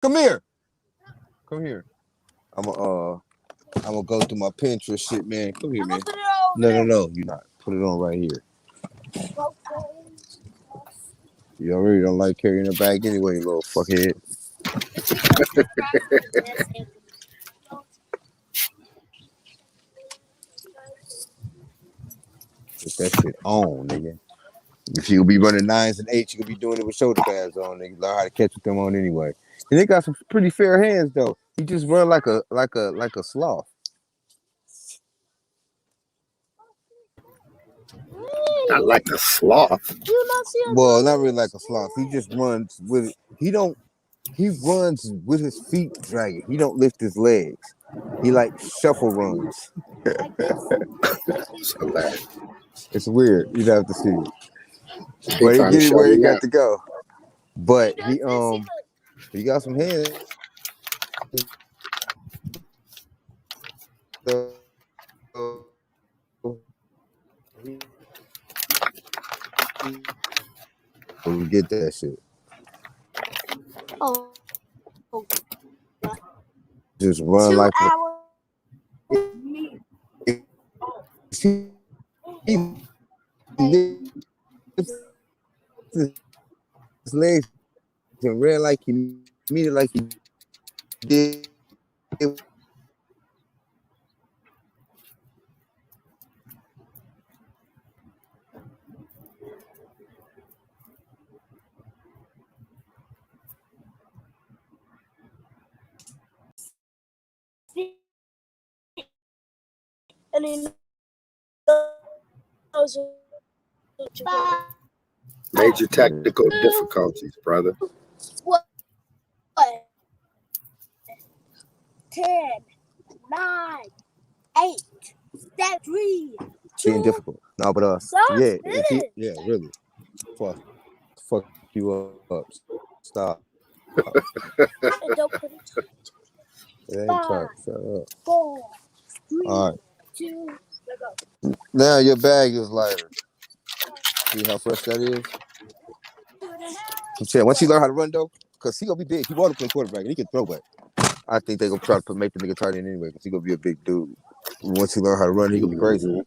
Come here. Come here. I'm gonna go through my Pinterest shit, man. Come here, man. No. You not. Put it on right here. You already don't like carrying a bag anyway, you little fuckhead. Put that shit on, nigga. If you be running 9s and 8s, you could be doing it with shoulder pads on, nigga. Learn how to catch with them on anyway. And they got some pretty fair hands though. He just run like a sloth. Not like a sloth. Well, not really like a sloth. He just runs with it. He runs with his feet dragging. He don't lift his legs. He like shuffle runs. It's weird. You'd have to see it. But he get it where he got to go. But he got some hands. We get that shit. Oh. Just run 2 like hours. His legs and ran like he mean like he did. And he knows major technical difficulties, brother. What? 10, 9, 8, 7, 3, 2. Being difficult. No, but yeah, really. Fuck you up. Stop. And don't put it tight. It ain't tight. Shut up. 4, 3, all right. 2, go. Now your bag is lighter. See how fresh that is? I'm saying, once he learn how to run though, because he gonna be big. He want to play quarterback and he can throw back. I think they gonna try to make the nigga tight end anyway, because he gonna be a big dude. Once he learn how to run, he gonna be crazy.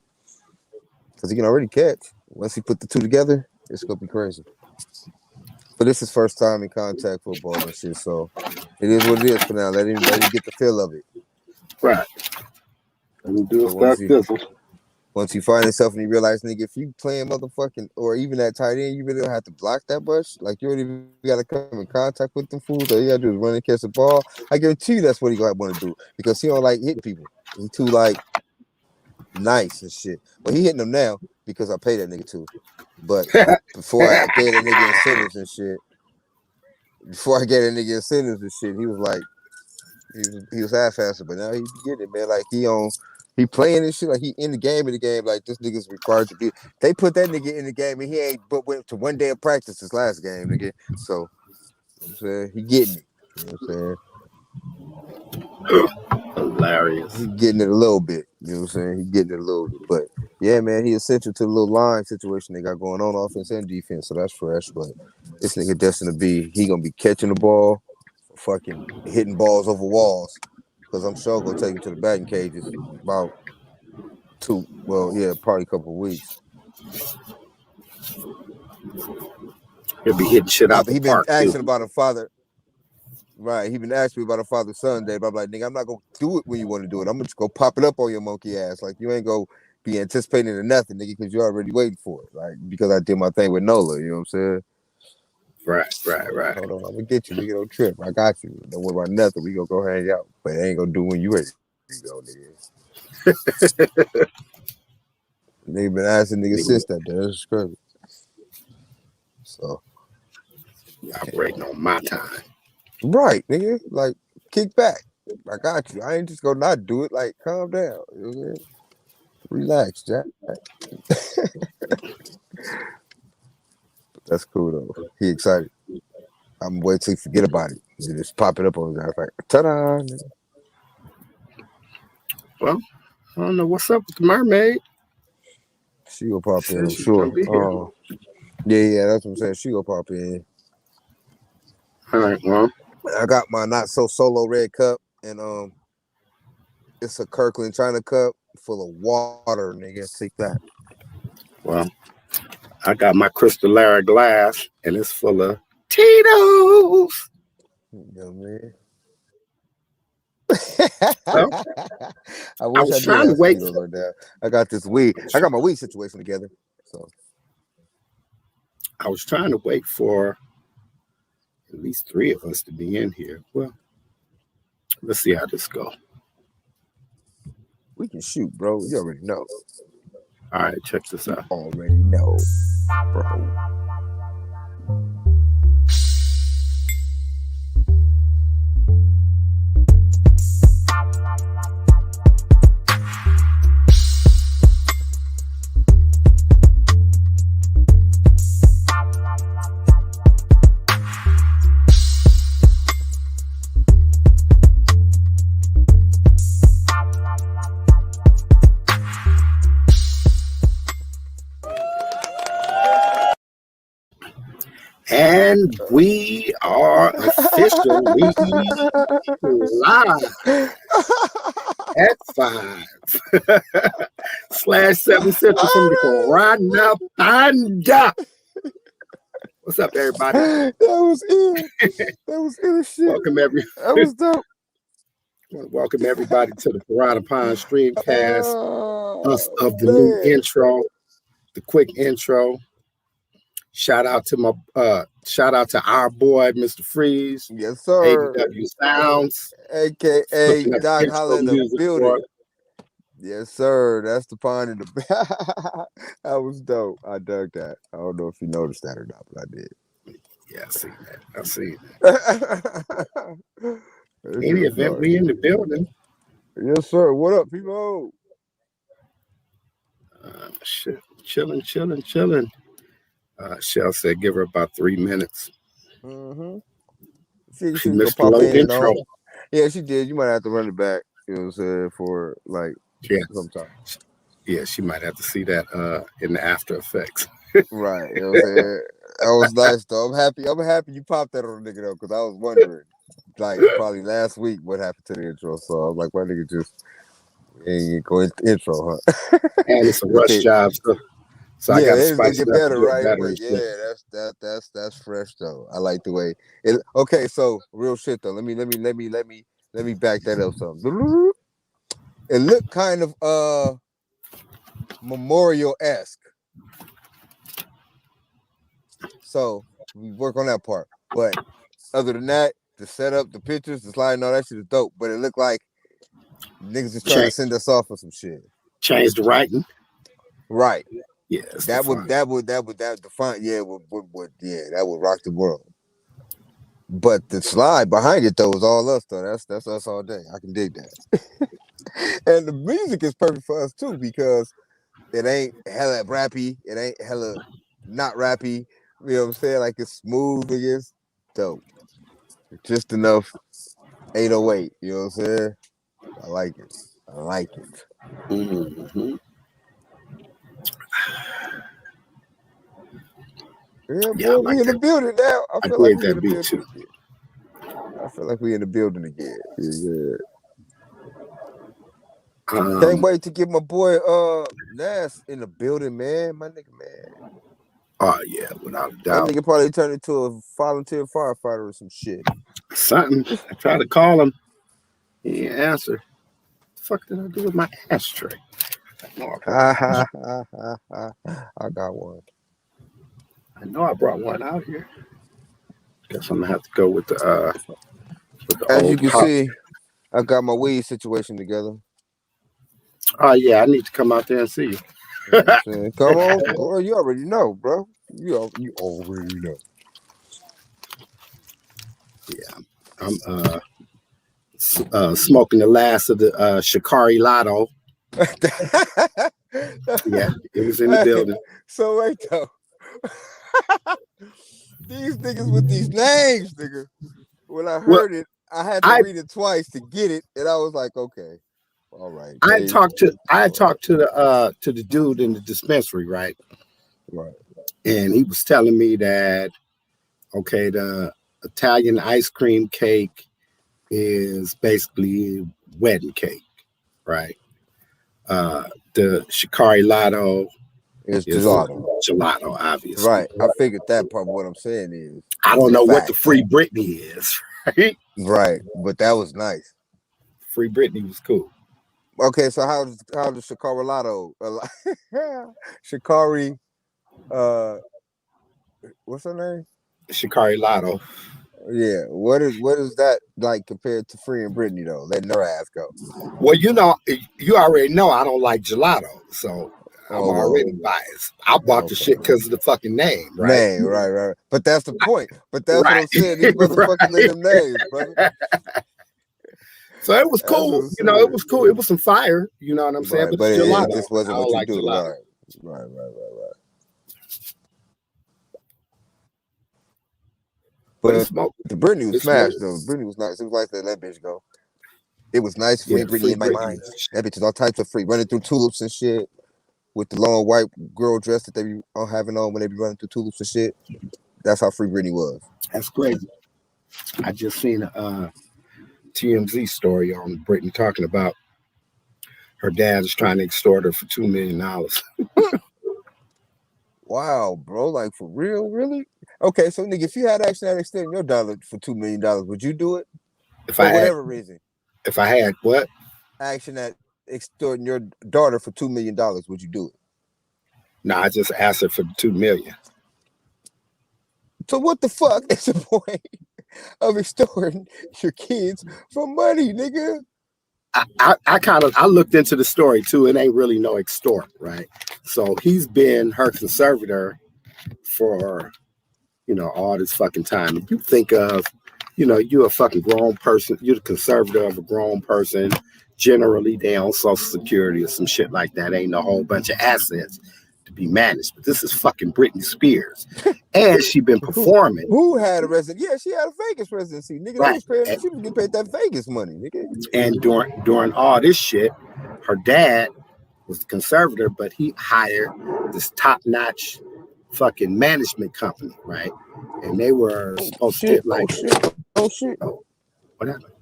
Because he can already catch. Once he put the two together, it's gonna be crazy. But this is first time in contact football and shit, so it is what it is for now. Let him get the feel of it. Right. Let me do so once you find yourself and you realize, nigga, if you playing motherfucking or even that tight end, you really don't have to block that much. Like you already gotta come in contact with them fools. All you gotta do is run and catch the ball. I guarantee you that's what he gonna want to do, because he don't like hitting people. He too like nice and shit. But he hitting them now because I pay that nigga too. But before I gave that nigga incentives and shit, he was like, he was half-assed, but now he getting it, man. Like he playing this shit, like he in the game, like this nigga's required to be. They put that nigga in the game and he ain't but went to 1 day of practice his last game, nigga. So he getting it. You know what I'm saying? Hilarious. He getting it a little bit. You know what I'm saying? He getting it a little bit. But yeah, man, he essential to the little line situation they got going on offense and defense. So that's fresh. But this nigga destined to be, he gonna be catching the ball, fucking hitting balls over walls. Because I'm sure gonna take him to the batting cages about probably a couple of weeks. He'll be hitting shit out the park. He been asking about a father. Right, he been asking me about a father-son day, but I'm like, nigga, I'm not gonna do it when you want to do it. I'm gonna just go pop it up on your monkey ass. Like, you ain't gonna be anticipating to nothing, nigga, because you're already waiting for it. Like, because I did my thing with Nola, you know what I'm saying? Right. Hold on, I'm gonna get you, nigga. Don't trip. I got you. Don't worry about nothing. We gonna go hang out, but it ain't gonna do when you ready. You go, nigga. Nigga been asking niggas since that day. That's crazy. So, operating on my time. Right, nigga. Like, kick back. I got you. I ain't just gonna not do it. Like, calm down. You know what I'm saying? Relax, Jack. That's cool though. He excited. I'm waiting till he forget about it. You just pop it up on his ass like, ta-da. Well, I don't know what's up with the mermaid. She will pop in, I'm sure. Yeah, that's what I'm saying. She will pop in. All right, well, I got my not so solo red cup, and it's a Kirkland China cup full of water, nigga. Take that. Well, I got my Crystallara glass, and it's full of Tito's. Yeah, man. Well, I wish I was did trying to have wait. Tito's right now. I got this weed. I got my weed situation together. So I was trying to wait for at least 3 of us to be in here. Well, let's see how this go. we can shoot, bro. You already know. All right, check this out. Already know, bro. And we are officially live at 5/7 Central from the Piranha Panda. What's up, everybody? That was it. That was it. Shit. Welcome, That was dope. Welcome everybody to the Piranha Pond Streamcast of the man. new intro, the quick intro. Shout out to our boy, Mr. Freeze. Yes, sir. ABW Sounds, aka Doc Holla in the building. Yes, sir. That's the pond in the that was dope. I dug that. I don't know if you noticed that or not, but I did. Yeah, I see that. Any event, we in the building. Yes, sir. What up, people? Shit. Chilling. Shell said give her about 3 minutes. Mm-hmm. She missed the low intro. Yeah, she did. You might have to run it back, you know what I'm saying, for like sometime. Yeah, she might have to see that in the After Effects. Right. You know what I'm saying? That was nice though. I'm happy you popped that on the nigga though, because I was wondering, like probably last week what happened to the intro. So I'm like, my nigga just ain't go into intro, huh? And it's a rush job, so I gotta spice it up better, right? Better but yeah, that's fresh though. I like the way it. Okay, so real shit though. Let me back that up some. It looked kind of memorial-esque. So we work on that part. But other than that, the setup, the pictures, the slide, and all that shit is dope. But it looked like niggas is trying to send us off for some shit. Change the writing. Right. Yeah. That would define. Yeah, that would rock the world. But the slide behind it though is all us though. That's us all day. I can dig that. And the music is perfect for us too because it ain't hella rappy. It ain't hella not rappy. You know what I'm saying? Like it's smooth. It is dope. Just enough 808. You know what I'm saying? I like it. Mm-hmm. Yeah, we in the building now. I feel like we in the building too. I feel like we in the building again. Yeah. Can't wait to get my boy Nas in the building, man. My nigga, man. Oh yeah, without a doubt. That nigga probably turned into a volunteer firefighter or some shit. Something. I tried to call him. He didn't answer. What the fuck did I do with my ashtray? I got one. I know I brought one out here. Guess I'm gonna have to go with the As you can see, I got my weed situation together. Oh yeah, I need to come out there and see you. Come on, bro. You already know, bro. You already know. Yeah, I'm smoking the last of the Shikari Lotto. Yeah, it was in the building. So wait though. These niggas with these names, nigga. When I heard it, I had to read it twice to get it, and I was like, okay, all right. I had talked to the dude in the dispensary, right? Right. And he was telling me that okay, the Italian ice cream cake is basically wedding cake, right? The Shikari Lotto It's is gelato. gelato, obviously. Right. I figured that part. What I'm saying is, I don't know what the fact. Free Britney is, right? Right. But that was nice. Free Britney was cool. Okay, so how does Shikari Lotto? Shikari, what's her name? Shikari Lotto. Yeah. What is that like compared to Free and Britney though? Letting her ass go. Well, you already know I don't like gelato, so I'm already biased. I bought the shit because of the fucking name, right? Right. But that's the point. But that's what I'm Right. saying. These motherfuckers live them names, brother. So it was cool. It was cool. It was some fire. You know what I'm saying? Right, But it gelato. just wasn't I what don't you like do. gelato. Right. But But the Britney was smashed though. Britney was nice. It was like that bitch go. It was nice. Free Britney in my mind. That bitch is all types of free, running through tulips and shit with the long white girl dress that they be having on when they be running through tulips and shit. That's how Free Britney was. That's crazy. I just seen a TMZ story on Britney talking about her dad is trying to extort her for $2 million. Wow, bro. Like, for real? Really? Okay, so, nigga, if you had action at extending your dollar for $2 million, would you do it? For whatever reason. If I had what? Action at extorting your daughter for $2 million, would you do it? No, I just asked her for the $2 million. So what the fuck is the point of extorting your kids for money, nigga? I looked into the story too. It ain't really no extort, right? So he's been her conservator for, all this fucking time. If you think of, you're a fucking grown person, you're the conservator of a grown person. Generally, they on Social Security or some shit like that. Ain't no whole bunch of assets to be managed. But this is fucking Britney Spears. And she been performing. Who had a residency? Yeah, she had a Vegas residency. Nigga, right. She was getting paid that Vegas money, nigga. And during all this shit, her dad was the conservator, but he hired this top-notch fucking management company, right? And they were supposed to get like... Oh, shit. What happened?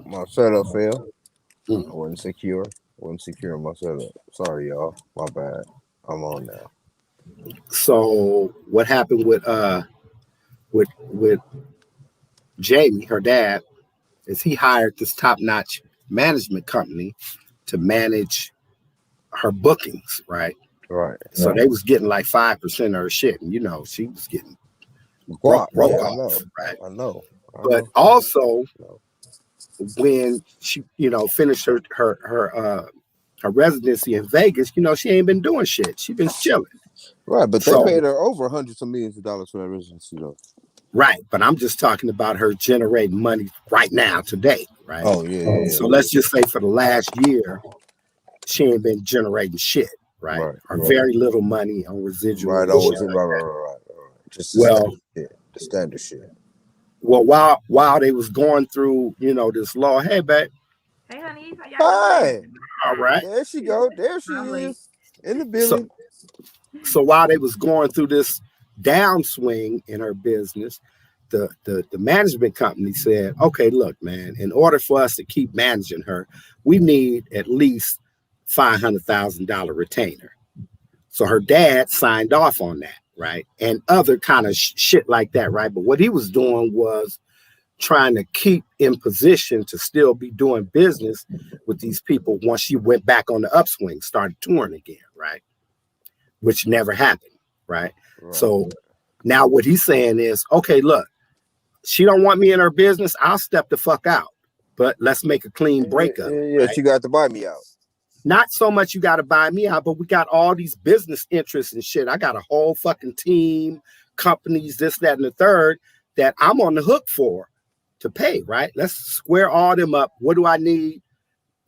My setup fell. I wasn't secure. My setup. Sorry, y'all. My bad. I'm on now. So what happened with Jamie, her dad, is he hired this top-notch management company to manage her bookings, right? Right. So they was getting like 5% of her shit, and she was getting broke off, right? I know. But also, when she, finished her residency in Vegas, she ain't been doing shit. She been chilling. Right, but they paid her over hundreds of millions of dollars for that residency, though. Right, but I'm just talking about her generating money right now, today, right? Oh, yeah. So let's just say for the last year, she ain't been generating shit, right? Or very little money on residual. Right. Just the standard shit. Well, while they was going through, this law, hey, babe. Hey, honey. Hi. All right. There she go. There she is in the building. So while they was going through this downswing in her business, the management company said, okay, look, man, in order for us to keep managing her, we need at least $500,000 retainer. So her dad signed off on that, right? And other kind of shit like that, right? But what he was doing was trying to keep in position to still be doing business with these people once she went back on the upswing, started touring again, right? Which never happened, right? So now what he's saying is, okay, look, she don't want me in her business. I'll step the fuck out, but let's make a clean breakup. Yeah, right? She got to buy me out. Not so much you got to buy me out, but we got all these business interests and shit. I got a whole fucking team, companies, this, that, and the third that I'm on the hook for to pay, right? Let's square all them up. What do I need?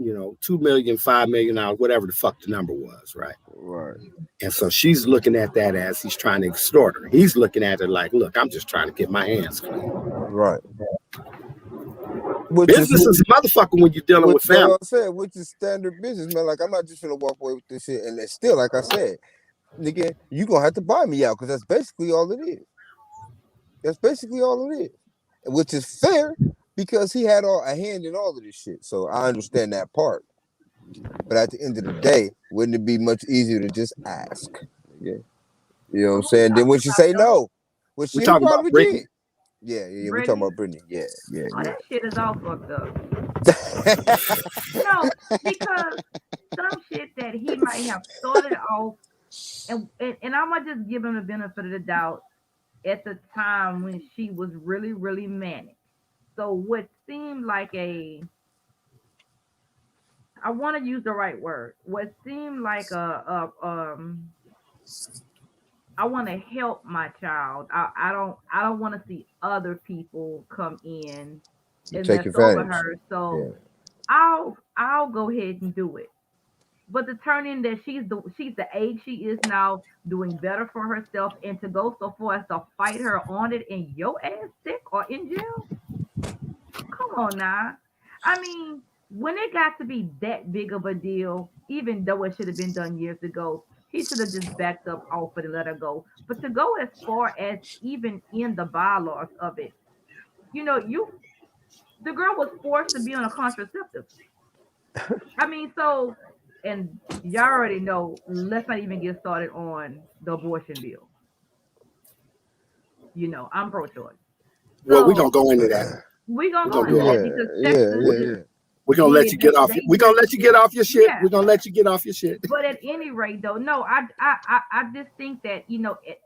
$2 million, $5 million, whatever the fuck the number was, right? Right. And so she's looking at that as he's trying to extort her. He's looking at it like, look, I'm just trying to get my hands clean. Right. Business is a motherfucker when you're dealing with family. I said, which is standard business, man. Like, I'm not just gonna walk away with this shit. And it's still, like I said, nigga, you gonna have to buy me out because that's basically all it is. That's basically all it is, which is fair because he had a hand in all of this shit. So I understand that part. But at the end of the day, wouldn't it be much easier to just ask? Yeah. You know what I'm saying? Then when she say no, which We she talking about probably Brittany. did. Yeah. We talking Brittany. about Brittany. Yeah. Oh, that shit is all fucked up. No, because some shit that he might have started off, and I'm gonna just give him the benefit of the doubt at the time when she was really, really manic. So what seemed like I want to use the right word. What seemed like I want to help my child. I don't want to see other people come in and Take mess over advantage. her. So Yeah. I'll go ahead and do it. But to turn in that she's the age she is now, doing better for herself, and to go so far as to fight her on it and your ass sick or in jail. Come on now. I mean, when it got to be that big of a deal, even though it should have been done years ago, he should have just backed up off it and let her go. But to go as far as even in the bylaws of it, you the girl was forced to be on a contraceptive. I mean, so, and y'all already know, let's not even get started on the abortion bill. I'm pro choice. Well, we're So gonna go into that. we're gonna We're go gonna into do all that Yeah. because Yeah. Texas Yeah. we're gonna let you did get off. they We're gonna just let you get off your shit. yeah. We're gonna let you get off your shit. But at any rate, though, no, I just think that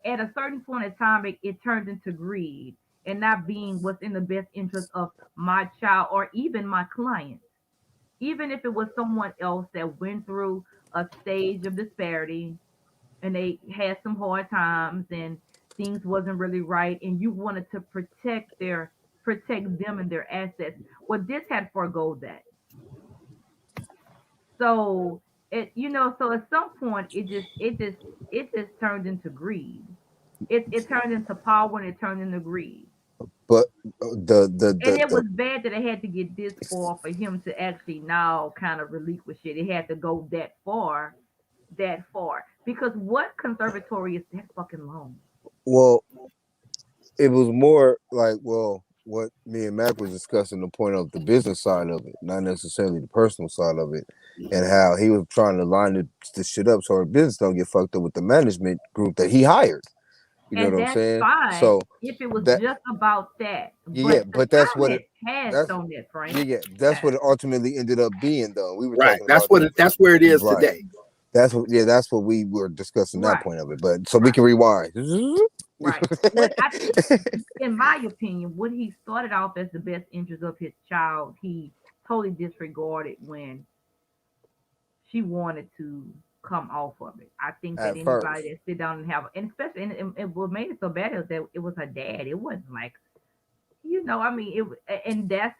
at a certain point in time, it turns into greed and not being what's in the best interest of my child or even my client. Even if it was someone else that went through a stage of disparity and they had some hard times and things wasn't really right, and you wanted to protect them and their assets. Well, this had forego that. So so at some point it just turned into greed. It turned into power and it turned into greed. But And it was bad that it had to get this far for him to actually now kind of relinquish it. It had to go that far. Because what conservatory is that fucking long? well, it was more like, well, what me and Mac was discussing, the point of the business side of it, not necessarily the personal side of it, and how he was trying to line the shit up so her business don't get fucked up with the management group that he hired. You know And what I'm that's saying? fine So if it was that just about that. yeah, But the but that's time what had it passed that's on that, Frank. yeah, that's what Yeah. it ultimately ended up being though. We were Right. talking That's about what. That's where it is right. today. That's what we were discussing that Right. point of it. But so we Right. can rewind. Right. What I think, in my opinion, what he started off as the best interest of his child, he totally disregarded when she wanted to come off of it. I think that At first. anybody that sit down and have, and especially, and what made it so bad is that it was her dad. It wasn't like, I mean, and that's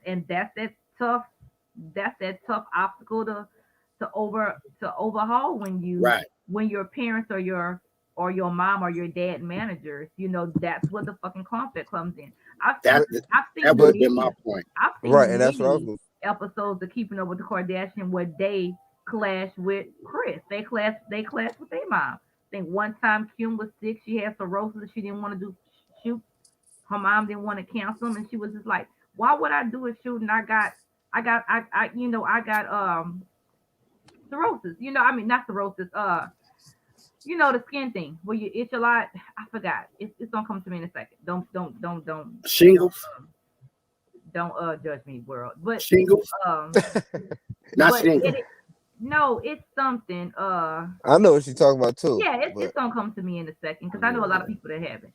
that tough obstacle to overhaul Right. when your parents or your mom or your dad managers. That's where the fucking conflict comes in. I've That seen But I've that seen would but have been my many point. I've right, seen and that's what I was many going episodes of Keeping Up with the Kardashians where they clash with Chris. They clash with their mom. I think one time Kim was sick, she had cirrhosis, she didn't want to do shoot. Her mom didn't want to cancel them, and she was just like, "Why would I do a shoot? And I got cirrhosis. I mean not cirrhosis. The skin thing where you itch a lot. I forgot. It's gonna come to me in a second. Don't Shingles. judge me, world. But Shingles. um, Not but shingles. no, it's something. I know what you're talking about too. Yeah, it's But gonna come to me in a second because I know a lot of yeah. people that have it.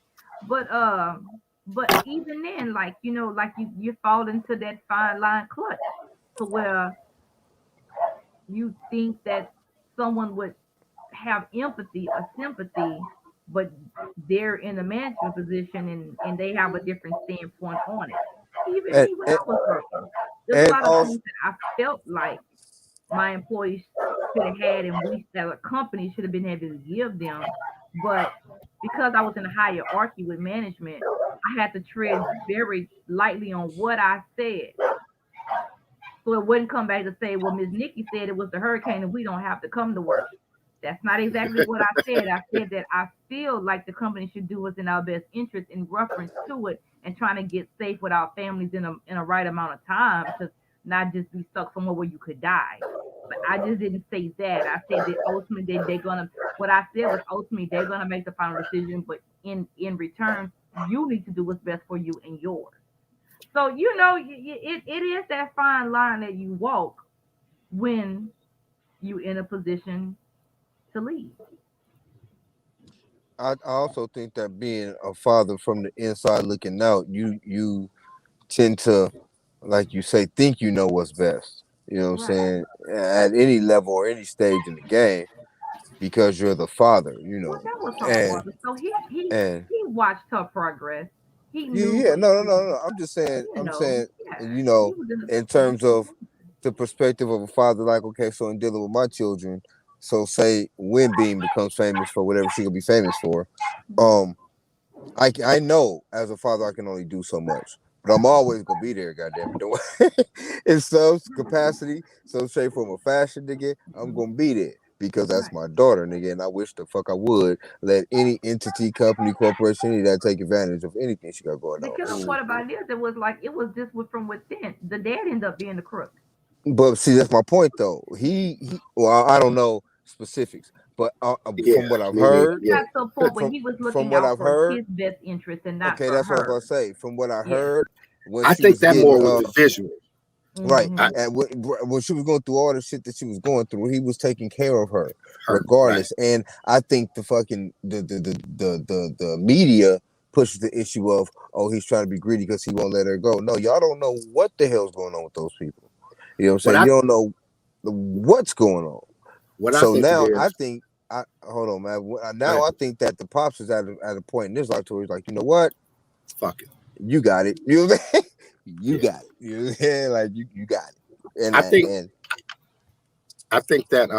But even then, like like you fall into that fine line clutch to where you think that someone would have empathy or sympathy, but they're in a management position and they have a different standpoint on it. Even And me when and, I was working, there's a and lot of also things that I felt like my employees should have had, and we as a company should have been able to give them. But because I was in a hierarchy with management, I had to tread very lightly on what I said. So it wouldn't come back to say, well, Miss Nikki said it was the hurricane and we don't have to come to work. That's not exactly what I said. I said that I feel like the company should do what's in our best interest in reference to it and trying to get safe with our families in a right amount of time to not just be stuck somewhere where you could die. But I just didn't say that. I said that ultimately they're gonna. What I said was ultimately they're gonna make the final decision, but in return, you need to do what's best for you and yours. So it is that fine line that you walk when you in a position to leave. I also think that being a father from the inside looking out, you tend to, like you say, think you know what's best. You know what I'm Right. saying? At any level or any stage in the game, because you're the father. Well, that was her And father. So and he watched her progress. He yeah, knew yeah, what no. I'm just saying. I'm saying, yeah, you he know, was in in a terms of the perspective of a father, like, okay, so in dealing with my children, so say when Beam becomes famous for whatever she could be famous for, um, I know as a father I can only do so much, but I'm always gonna be there. Goddamn it, in some capacity, some shape, form, or fashion, nigga, I'm gonna be there because that's right. my daughter, nigga, and I wish the fuck I would let any entity, company, corporation, any of that take advantage of anything she got going The on. killer part about it is it was like it was just from within. The dad ended up being the crook. But see, that's my point, though. Well, I don't know specifics, but Yeah, from what I've me neither. heard, He got to a point where from he was from looking what out I've for heard, his best interest and not okay, for that's what I was her. about to say. From what I Yeah. heard, when I she think was that getting more was the visual. right, I, Mm-hmm. and when she was going through all the shit that she was going through, he was taking care of her her, right? regardless. And I think the fucking the media pushes the issue of, oh, he's trying to be greedy because he won't let her go. No, y'all don't know what the hell's going on with those people. You know what I'm What saying? I You don't know what's going on. what I So think it now I is, think I hold on, man. right, Now I think that the pops is at a point in his life where he's like, you know what, fuck it. you got it. You know what I'm saying? You Yeah, got it. You know what I'm saying? Like you got it. I think And I think that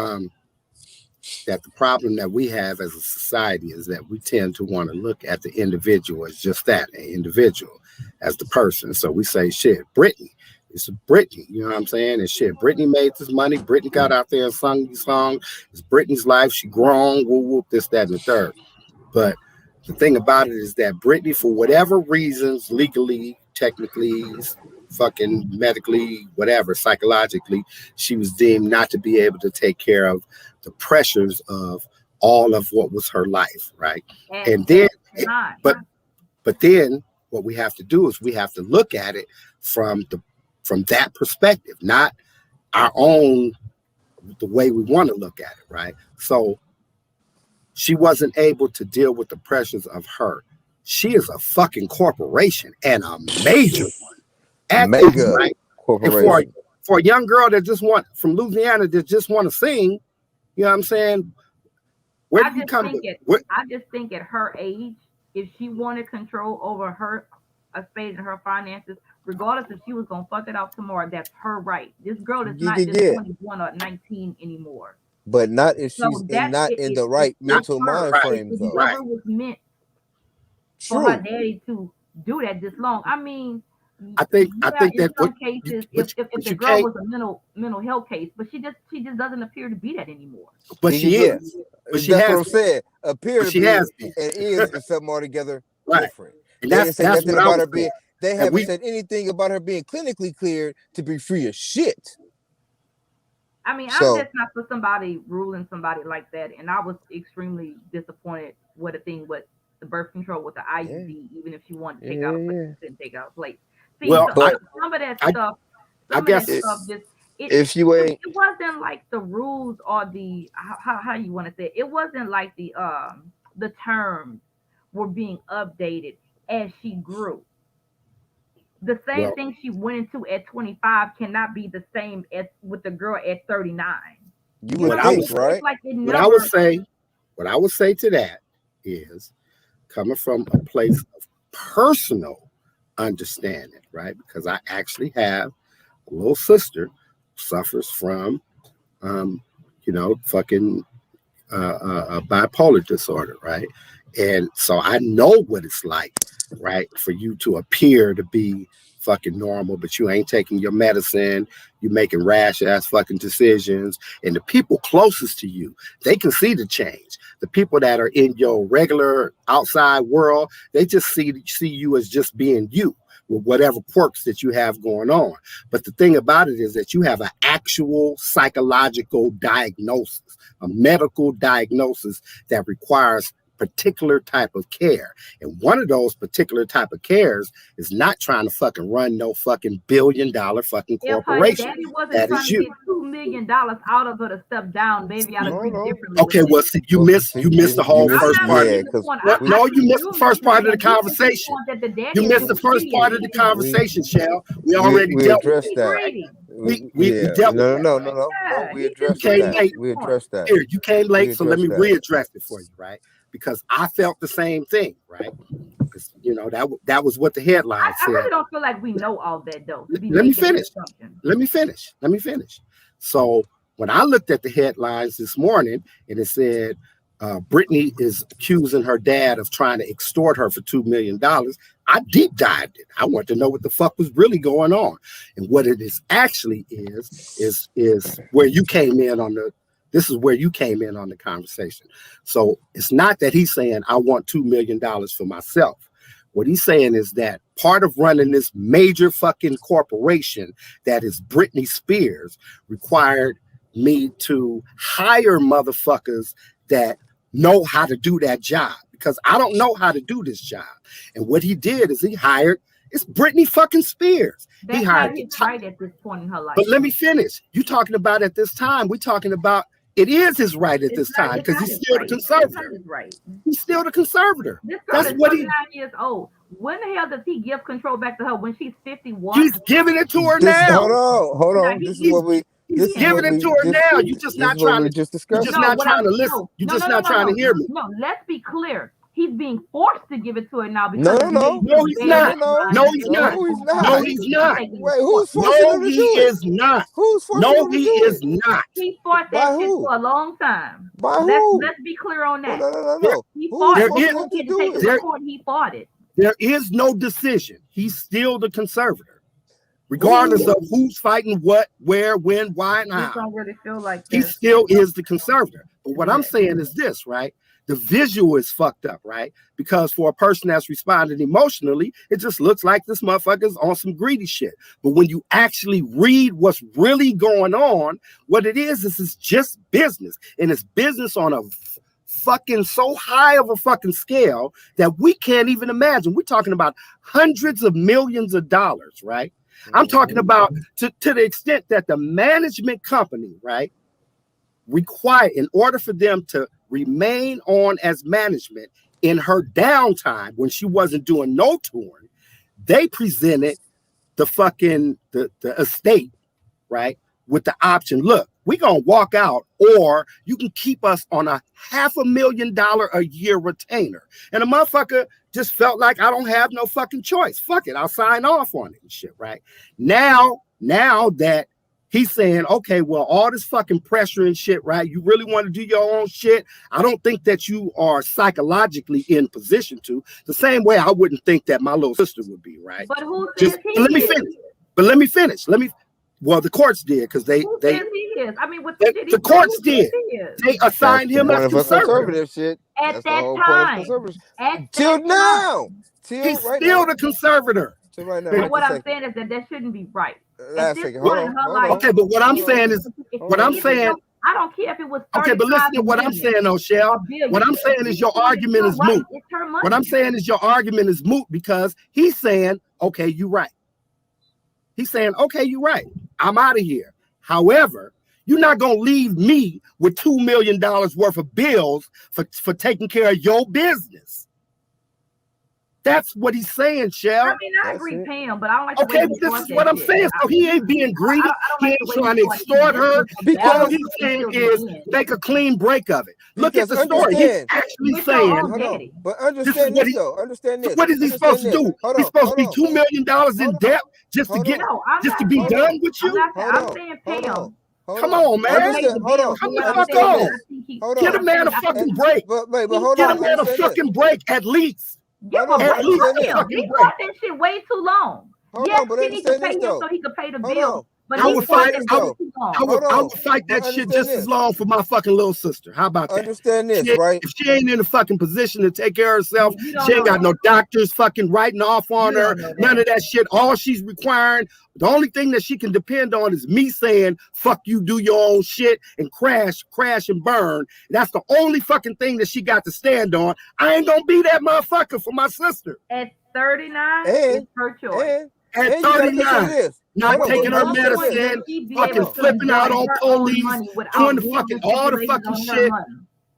the problem that we have as a society is that we tend to want to look at the individual as just that, an individual, as the person. So we say, shit, Britney. It's Britney, you know what I'm saying? And shit, Britney made this money. Britney got out there and sung these songs. It's Britney's life. She grown, whoop, whoop, this, that, and the third. But the thing about it is that Britney, for whatever reasons, legally, technically, fucking medically, whatever, psychologically, she was deemed not to be able to take care of the pressures of all of what was her life, right? At And then, that time. but then what we have to do is we have to look at it from that perspective, not our own, the way we want to look at it, right? So she wasn't able to deal with the pressures of her. She is a fucking corporation and a major one at that, mega right? And corporation. for a young girl that just want from Louisiana that just want to sing, you know what I'm saying? Where I do you just come think to? I just think at her age, if she wanted control over her estate and her finances, regardless if she was gonna fuck it up tomorrow, that's her right. This girl is not just Yeah. 21 or 19 anymore. But not if she's So that not in the it's right it's mental her. mind Right, frame If though. right. whoever was meant for her True. daddy to do that this long, I mean, I think in that some cases, if but the you girl can't, was a mental health case, but she just doesn't appear to be that anymore. but she Yeah. is, but she That's what has I'm saying. Appear but to she be has been, and is something altogether right. different. And They didn't say that's nothing what I about was her saying. being. They And haven't said anything about her being clinically cleared to be free of shit. I mean, I'm So just not for somebody ruling somebody like that, and I was extremely disappointed with the thing with the birth control with the yeah, IUD. Even if she wanted to take out a plate, yeah. she couldn't take out a plate. See, Well, so But some of that I stuff, I some of that guess stuff just it if you it, ain't it wasn't like the rules or the how you want to say it. It wasn't like the terms were being updated as she grew. The same well, thing she went into at 25 cannot be the same as with the girl at 39. you You would what know, I think, was it's right? like it what I would never. say what I would say to that is coming from a place of personal understanding, right? Because I actually have a little sister who suffers from um, fucking bipolar disorder, right? And so I know what it's like, right, for you to appear to be fucking normal, but you ain't taking your medicine. You're making rash ass fucking decisions. And the people closest to you, they can see the change. The people that are in your regular outside world, they just see you as just being you with whatever quirks that you have going on. But the thing about it is that you have an actual psychological diagnosis, a medical diagnosis that requires particular type of care. And one of those particular type of cares is not trying to fucking run no fucking $1 billion fucking corporation. If Daddy wasn't that trying is to you. get $2 million out of her to step down, baby, I'd agree differently. Okay, well, see, you missed the whole first part. Yeah, No, you missed the first part of the conversation. You missed the first part of the conversation, Shell. We already dealt with addressed that. We dealt with that. No. We addressed that. We addressed that. Here, you came late, so let me readdress it for you, right? Because I felt the same thing, right? Because you know that was what the headline said. I really don't feel like we know all that though. Let me finish. So when I looked at the headlines this morning, and it said Brittany is accusing her dad of trying to extort her for $2 million. I deep dived it. I wanted to know what the fuck was really going on, and what it is actually is where you came in on the. This is where you came in on the conversation. So it's not that he's saying, I want $2 million for myself. What he's saying is that part of running this major fucking corporation that is Britney Spears required me to hire motherfuckers that know how to do that job, because I don't know how to do this job. And what he did is it's Britney fucking Spears. That's not his right at this point in her life. But let me finish. You talking about at this time, we're talking about it is his right at this time because he's still the conservator. He's still the conservator. That's what he's 9 years old. When the hell does he give control back to her when she's 51? He's giving it to her now. Hold on. This is what we. He's giving it to her now. You're just not trying to. You're just not trying to listen. You're just not trying to hear me. No, let's be clear. He's being forced to give it to her now because No, he's not. No, he's not. No, he's not. Wait, who's forcing him to do it? No, he is not. Who's forcing him to do it? No, he is not. He fought that shit for a long time. By who? Let's be clear on that. No. He fought it. He fought it. There is no decision. He's still the conservator, regardless of who's fighting what, where, when, why, and how. Don't really feel like he still is the conservator. But what I'm saying is this, right? The visual is fucked up, right? Because for a person that's responding emotionally, it just looks like this motherfucker's on some greedy shit. But when you actually read what's really going on, what it is it's just business. And it's business on a fucking so high of a fucking scale that we can't even imagine. We're talking about hundreds of millions of dollars, right? I'm talking about to the extent that the management company, right, require in order for them to remain on as management in her downtime when she wasn't doing no touring, they presented the fucking the estate, right, with the option, look, we're gonna walk out, or you can keep us on a $500,000 a year retainer. And the motherfucker just felt like, I don't have no fucking choice. Fuck it, I'll sign off on it and shit, right? Now that he's saying, okay, well, all this fucking pressure and shit, right? You really want to do your own shit? I don't think that you are psychologically in position to. The same way I wouldn't think that my little sister would be, right? But who says let me finish. Well, the courts did because they says he is? I mean, the courts did. They assigned him as conservative shit. At that time. Till now. He's still the conservator. Right now. But what I'm saying is that shouldn't be right. Last second. Hold on. Okay, but what I'm saying is, I don't care if it was. Okay, but listen to what I'm saying, O'Shell. What I'm saying is your argument is moot. What I'm saying is your argument is moot because he's saying, okay, you're right. He's saying, okay, you're right. I'm out of here. However, you're not going to leave me with $2 million worth of bills for taking care of your business. That's what he's saying, Shell. I mean, I agree, Pam, but I don't like. Okay, but this is what I'm saying. So he ain't being greedy. He ain't trying to extort her. All he's saying is make a clean break of it. Look at the story. He's actually saying. But understand this, though. Understand this. What is he supposed to do? He's supposed to be $2 million in debt just to get, just to be done with you. I'm saying, Pam. Come on, man. Hold on. Come the fuck on. Get a man a fucking break. Get a man a fucking break at least. Give a break. He fought that shit way too long. Yes, but he needs to understand pay this him though. so he could pay the Hold bill. on. But I he's would fight. taking I it would, too long. I would fight But that shit understand just this. as long for my fucking little sister. How about that? Understand this, right? If she ain't in a fucking position to take care of herself, You don't she ain't know got that. no doctors fucking writing off on You her. don't know that. None of that shit. All she's requiring, the only thing that she can depend on is me saying, fuck you, do your own shit and crash and burn. That's the only fucking thing that she got to stand on. I ain't gonna be that motherfucker for my sister. At 39, And it's her choice. At you gotta consider 39, this. not Hold on, taking but her understand this. medicine, She be fucking able to flipping out enjoy on her own police, money doing without the fucking giving all the stipulations fucking on her shit, money.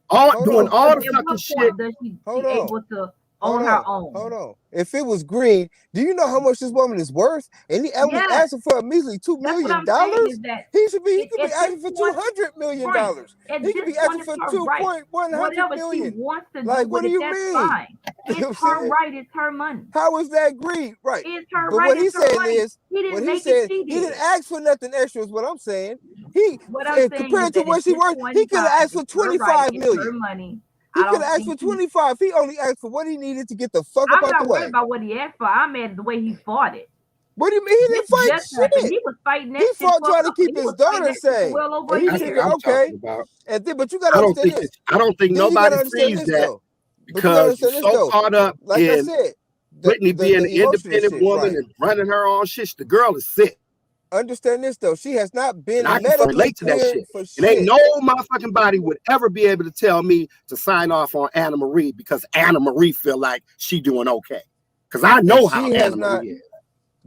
Hold doing on. all the At fucking what shit. point does she Hold be on. able to own her own? If it was green, do you know how much this woman is worth? And he only Yes. asking for a measly $2 That's what million. I'm saying is that He could be at asking for this point, $200 million. right, at He could this be asking point, for it's her right. 2.100 Whatever she million. wants to Like, do what with do it, you that's mean? fine. You know what It's I'm her saying? right. It's her money. How is that greed? Right. It's her But right. what he's It's her saying money. is, He didn't what make he's saying, it. She he didn't did. ask for nothing extra. Is what I'm saying. He, What I'm saying is compared to that what at she this worth, point he in could have time, asked for it's her right. 25 It's her million. money. He I could don't have asked for think 25. He only asked for what he needed to get the fuck up I'm out the not worried way. about what he asked for. I'm mad at the way he fought it. What do you mean? He This didn't fight just happened. shit. He was fighting that He shit fought for trying to keep he his was fighting daughter that shit for safe. well over And a he That's what year. figured, I'm okay. talking about. And then, but you gotta I don't understand this. think Then you gotta nobody understand sees this that though. But you gotta because you're understand this so though. caught up Like I in said, Brittany being an the emotional independent shit, woman right? and running her own shit. The girl is sick. Understand this though. She has not And been I can medically relate to that cleared shit. for It ain't shit. no motherfucking body would ever be able to tell me to sign off on Anna Marie because Anna Marie feel like she doing okay. Because I know how She has Anna not. Marie is.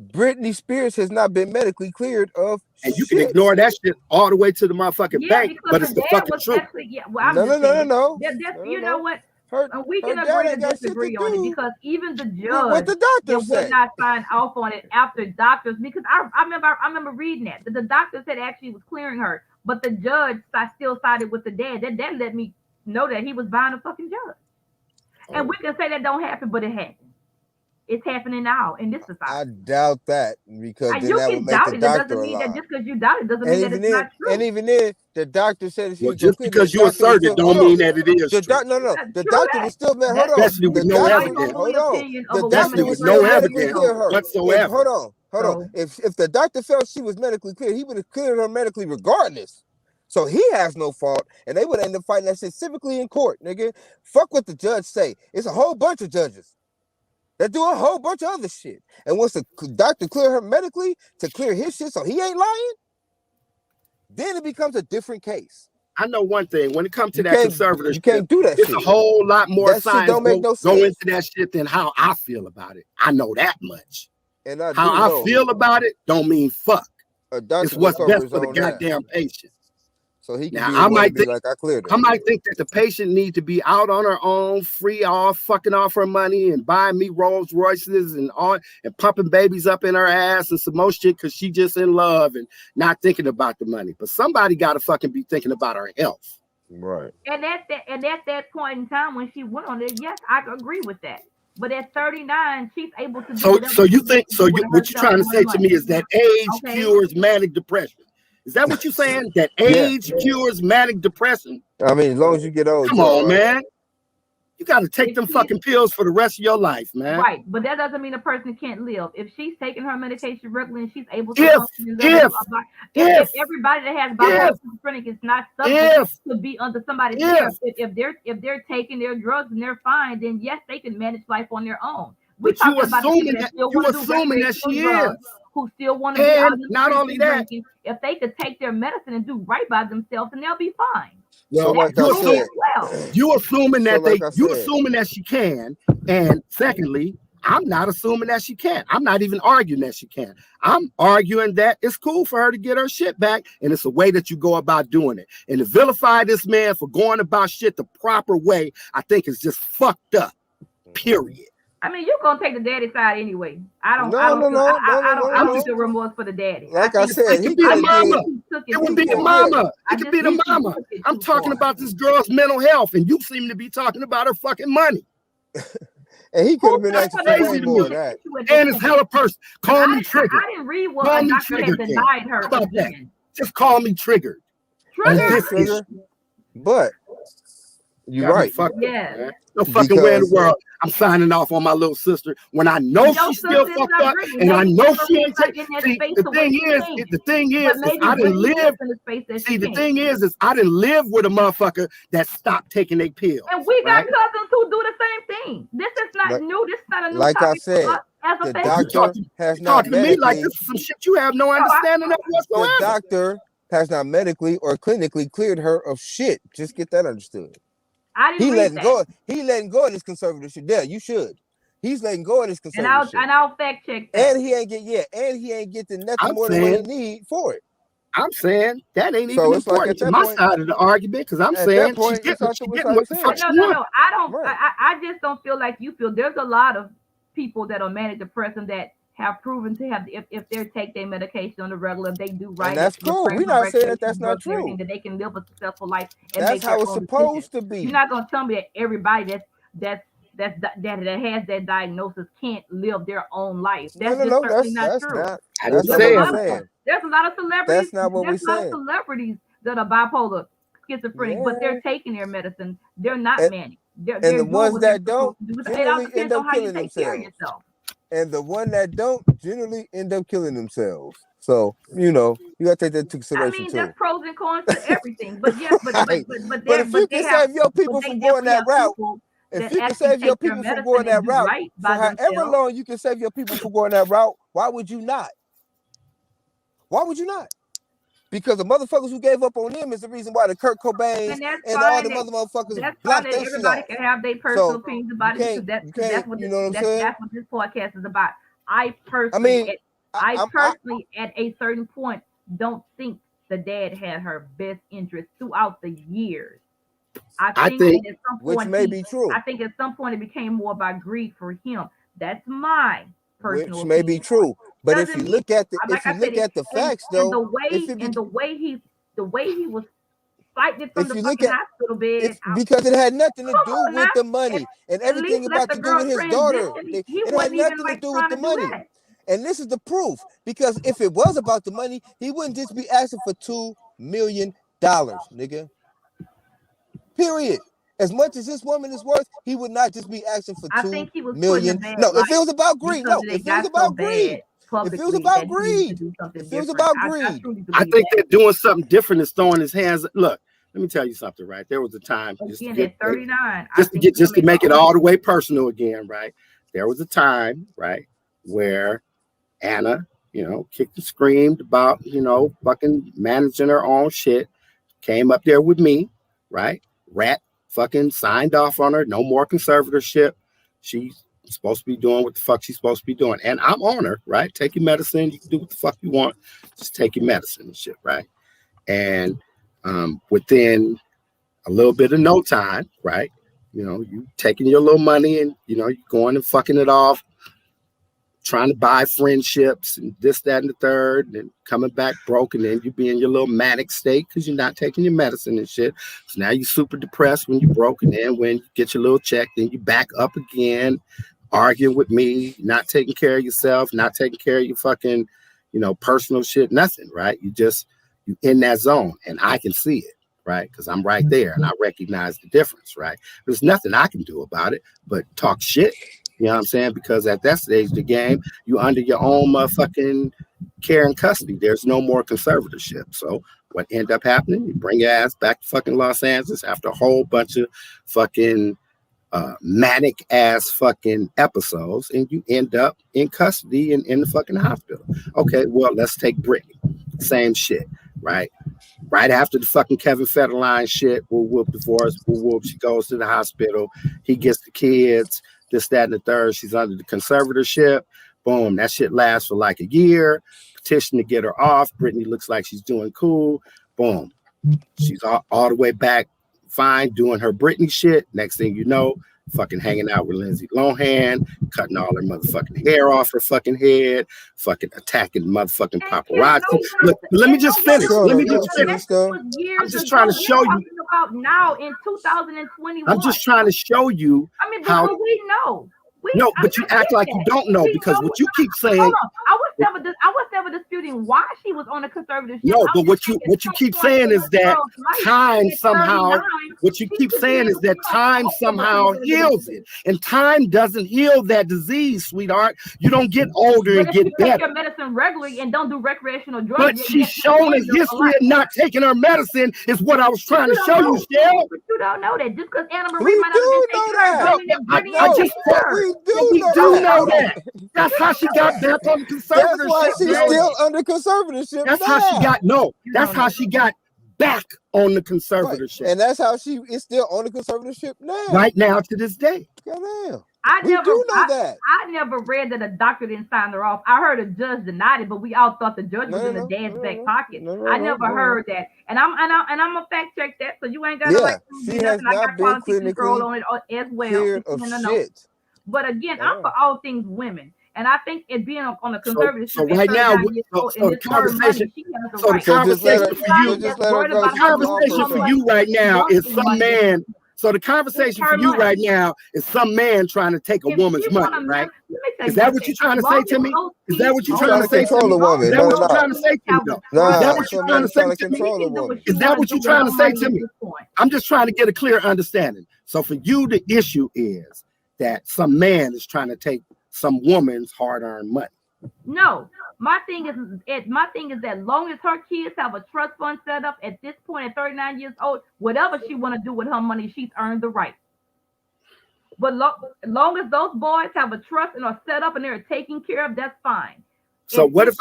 Britney Spears has not been medically cleared of And you can shit. ignore that shit all the way to the motherfucking Yeah, bank, because but her it's the dad fucking was truth. actually well, I'm just saying that's you know what? We Her can dad agree to ain't got shit to disagree on it do because even the with what judge the doctors would say. not sign off on it after doctors because I remember reading that the doctor said actually was clearing her, but the judge still sided with the dad. That let me know that he was buying a fucking judge. And we can say that don't happen, but it happens. It's happening now in this society. I doubt that because then you that can would make doubt the it. It doctor doesn't mean that alive. just because you doubt it doesn't And mean that even it's then, not true. the doctor said that she Well, was gonna just quit. because The you doctor was assert it still, don't mean that it is true. No. The True doctor that. was still hold on. Especially with The no doctor, evidence. hold on. Opinion The of a doctor woman was is no still not medically evidence clear her. whatsoever. Hold on. If the doctor felt she was medically clear, he would have cleared her medically regardless. So he has no fault, and they would end up fighting that shit civically in court, nigga. Fuck what the judge say. It's a whole bunch of judges that do a whole bunch of other shit. And once the doctor clear her medically to clear his shit so he ain't lying, then it becomes a different case. I know one thing. When it comes to that conservatorship, you can't do that it's shit. a whole lot more that science shit don't make no go sense. into that shit than how I feel about it. I know that much. And I how I feel about it don't mean fuck. It's what's best for the goddamn patient. So he can now, be I might think, like I cleared her. I might think that the patient needs to be out on her own, free off, fucking off her money and buying me Rolls Royces and pumping babies up in her ass and some more shit because she just in love and not thinking about the money. But somebody got to fucking be thinking about her health. Right. And at that point in time when she went on it, yes, I agree with that. But at 39, she's able to do so you think what you're trying to say to me is that age cures manic depression? Is that what you're saying? That age cures manic depression? I mean, as long as you get old. Come on, man. You got to take them fucking pills for the rest of your life, man. Right, but that doesn't mean a person can't live. If she's taking her medication regularly and she's able to if everybody that has bipolar schizophrenic is not subject to be under somebody's care, if they're taking their drugs and they're fine, then yes, they can manage life on their own. But you assuming that she is. Who still want to be out in the not only that, drinking, if they could take their medicine and do right by themselves, then they'll be fine. Well, like you assuming that she can, and secondly, I'm not assuming that she can. I'm not even arguing that she can. I'm arguing that it's cool for her to get her shit back, and it's a way that you go about doing it. And to vilify this man for going about shit the proper way, I think is just fucked up. Period. I mean, you're gonna take the daddy side anyway. I don't feel remorse for the daddy. Like I said, it could be the mama. It would be the mama. It could be the mama. I'm talking about this girl's mental health, and you seem to be talking about her fucking money. And he could have been asking for way more of that. And it's hella person. Call me triggered. I didn't read what a doctor had denied her. How about that? Just call me triggered. Triggered. But You're Got me right. fucked up, Yes. man. No fucking way in the Because- world I'm signing off on my little sister when I know Your she's still sister's fucked not up, bringing- and I maybe know that's she why ain't she's not taking. in that See, space the the way thing she is, thinks. the thing But is maybe I didn't Brittany live. is in the space that See, she the can't. thing is I didn't live with a motherfucker that stopped taking their pills. And we got right? cousins who do the same thing. This is not Like- new. This is not a new like I topic said, for us as a the family. doctor has not Talking to me like medically. this is some shit you have no understanding of The whatsoever. doctor has not medically or clinically cleared her of shit. Just get that understood. I didn't He read letting that. go. He letting go of this conservative shit. Yeah, you should. He's letting go of this And conservative shit. I'll fact check that. And he ain't getting nothing I'm more than what he saying- need for it. I'm saying that ain't So even it's like important at to that my point- side of the argument because I'm at saying that point, she's it's like getting I'm what the saying. fuck she No, wants. I don't. Right. I just don't feel like you feel. There's a lot of people that are manic depression that have proven to have, if they take their medication on the regular, they do right. And that's if the cool. brain We're not saying that recreation that's not works and true. everything, that they can live a successful life and make That's how their it's own supposed decisions. to be. You're not gonna tell me that everybody that has that diagnosis can't live their own life. That's just certainly not true. I That's didn't not say what it. we're saying. There's a lot of celebrities. That's not what there's we're a lot saying. of celebrities that are bipolar, schizophrenic, but they're taking their medicine. They're not And- manic. They're the doing ones what they're that don't supposed to do. It all generally depends end on up how you killing take care of themselves. yourself. And the one that don't generally end up killing themselves. So, you gotta take that into I consideration mean, too. there's pros and cons to everything. But yes, but Right. but But if you can save your people from going that route, if you can save your people from going that route, for however long you can save your people from going that route, why would you not? Why would you not? Because the motherfuckers who gave up on them is the reason why the Kurt Cobains and all the motherfuckers That's fine blocked that their shit everybody off. can have their personal So, opinions about you it, because can't- that's what you know what I'm saying? that's what this podcast is about. I personally, I'm- at a certain point, don't think the dad had her best interest throughout the years. I think that at some which point may be true. I think at some point it became more about greed for him. That's my personal Which may be opinion. true. But if Doesn't you mean- look at the like I said, facts and though, the way he was fighting it from if the you look fucking at- hospital bed. because it had nothing to Come do on with now. the money and At everything least let about the to do with girl his daughter. transition. He It had wasn't even nothing to like do with trying the to do money. that. And this is the proof. Because if it was about the money, he wouldn't just be asking for $2 million, nigga. Period. As much as this woman is worth, he would not just be asking for I $2 think he was million. putting a bad No, if light it was about greed, because no, it if it got was so about bad greed, publicly if it was about that he needed greed, to do something if it was different. about I greed, truly I believe think that. they're doing something different than throwing his hands. Look, let me tell you something, right? There was a time Again, at 39, just to make it all the way personal again, right? There was a time, right, where Anna, kicked and screamed about, fucking managing her own shit, came up there with me, right? Rat fucking signed off on her, no more conservatorship. She's supposed to be doing what the fuck she's supposed to be doing. And I'm on her, right? Take your medicine. You can do what the fuck you want. Just take your medicine and shit, right? And within a little bit of no time, right? You taking your little money and, you're going and fucking it off, trying to buy friendships and this, that, and the third, and coming back broke, and then you be in your little manic state because you're not taking your medicine and shit. So now you're super depressed when you're broke, and then when you get your little check, then you back up again, arguing with me, not taking care of yourself, not taking care of your fucking, personal shit, nothing, right? You in that zone, and I can see it, right? Because I'm right there, and I recognize the difference, right? There's nothing I can do about it but talk shit. You know what I'm saying? Because at that stage of the game, you under your own motherfucking care and custody. There's no more conservatorship. So what end up happening? You bring your ass back to fucking Los Angeles after a whole bunch of fucking manic ass fucking episodes, and you end up in custody and in the fucking hospital. Okay, well, let's take Brittany. Same shit, right? Right after the fucking Kevin Federline shit, whoop divorce, whoop, she goes to the hospital. He gets the kids, this, that, and the third. She's under the conservatorship. Boom, that shit lasts for like a year. Petition to get her off. Brittany looks like she's doing cool. Boom. She's all the way back fine, doing her Britney shit. Next thing you know, fucking hanging out with Lindsay Lohan, cutting all her motherfucking hair off her fucking head, fucking attacking motherfucking paparazzi. Look, let me just finish. Let me just finish. I'm just trying to show you. About now in 2021. I'm just trying to show you. I mean, how. but we know. No, but you act like you don't know because what you keep saying. Hold on. I was was never disputing why she was on a conservatorship. No, but what you keep saying is that time somehow. What you keep saying is that time somehow heals it, and time doesn't heal that disease, sweetheart. You don't get older and get better. Take your medicine regularly and don't do recreational drugs. But she's shown a history of not taking her medicine. Is what I was trying to show you, Shell. But you don't know that just because Anna We Marie might not do have been taking her. I just we do know that. That's how she got back on the That's why conservatorship. she's still under conservatorship. That's now. how she got That's how she got back on the conservatorship. And that's how she is still on the conservatorship now. Right now to this day. Goddamn. I never read that a doctor didn't sign her off. I heard a judge denied it, but we all thought the judge was in the dad's back pocket. I never heard that, and I'm a fact check that, so you ain't got to she has not been clinically on it as well. cleared of shit. But again, I'm for all things women. And I think it being on a conservative. So right now, the conversation for you right now is some man. So the conversation for you right now is some man trying to take a woman's money, right? Is that what you're trying to say to me? Is that what you're trying to say to me? Is that what you're trying to say to me? Is that what you're trying to say to me? Is that what you're trying to say to me? I'm just trying to get a clear understanding. So for you, the issue is that some man is trying to take some woman's hard-earned money. No, my thing is that long as her kids have a trust fund set up at this point at 39 years old, whatever she want to do with her money, she's earned the right. But long as those boys have a trust and are set up and they're taken care of, that's fine. So what if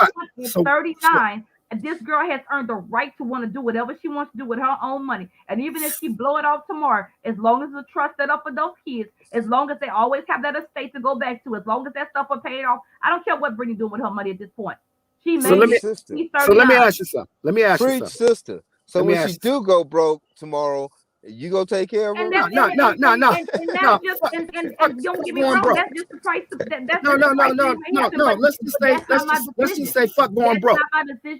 39? This girl has earned the right to want to do whatever she wants to do with her own money. And even if she blow it off tomorrow, as long as the trust set up for those kids, as long as they always have that estate to go back to, as long as that stuff are paid off, I don't care what Brittany doing with her money at this point. Let me ask you something. Sister. So when she do go broke tomorrow, you go take care of her? No. And don't get me wrong, that's just the price. No. Let's just say fuck going broke.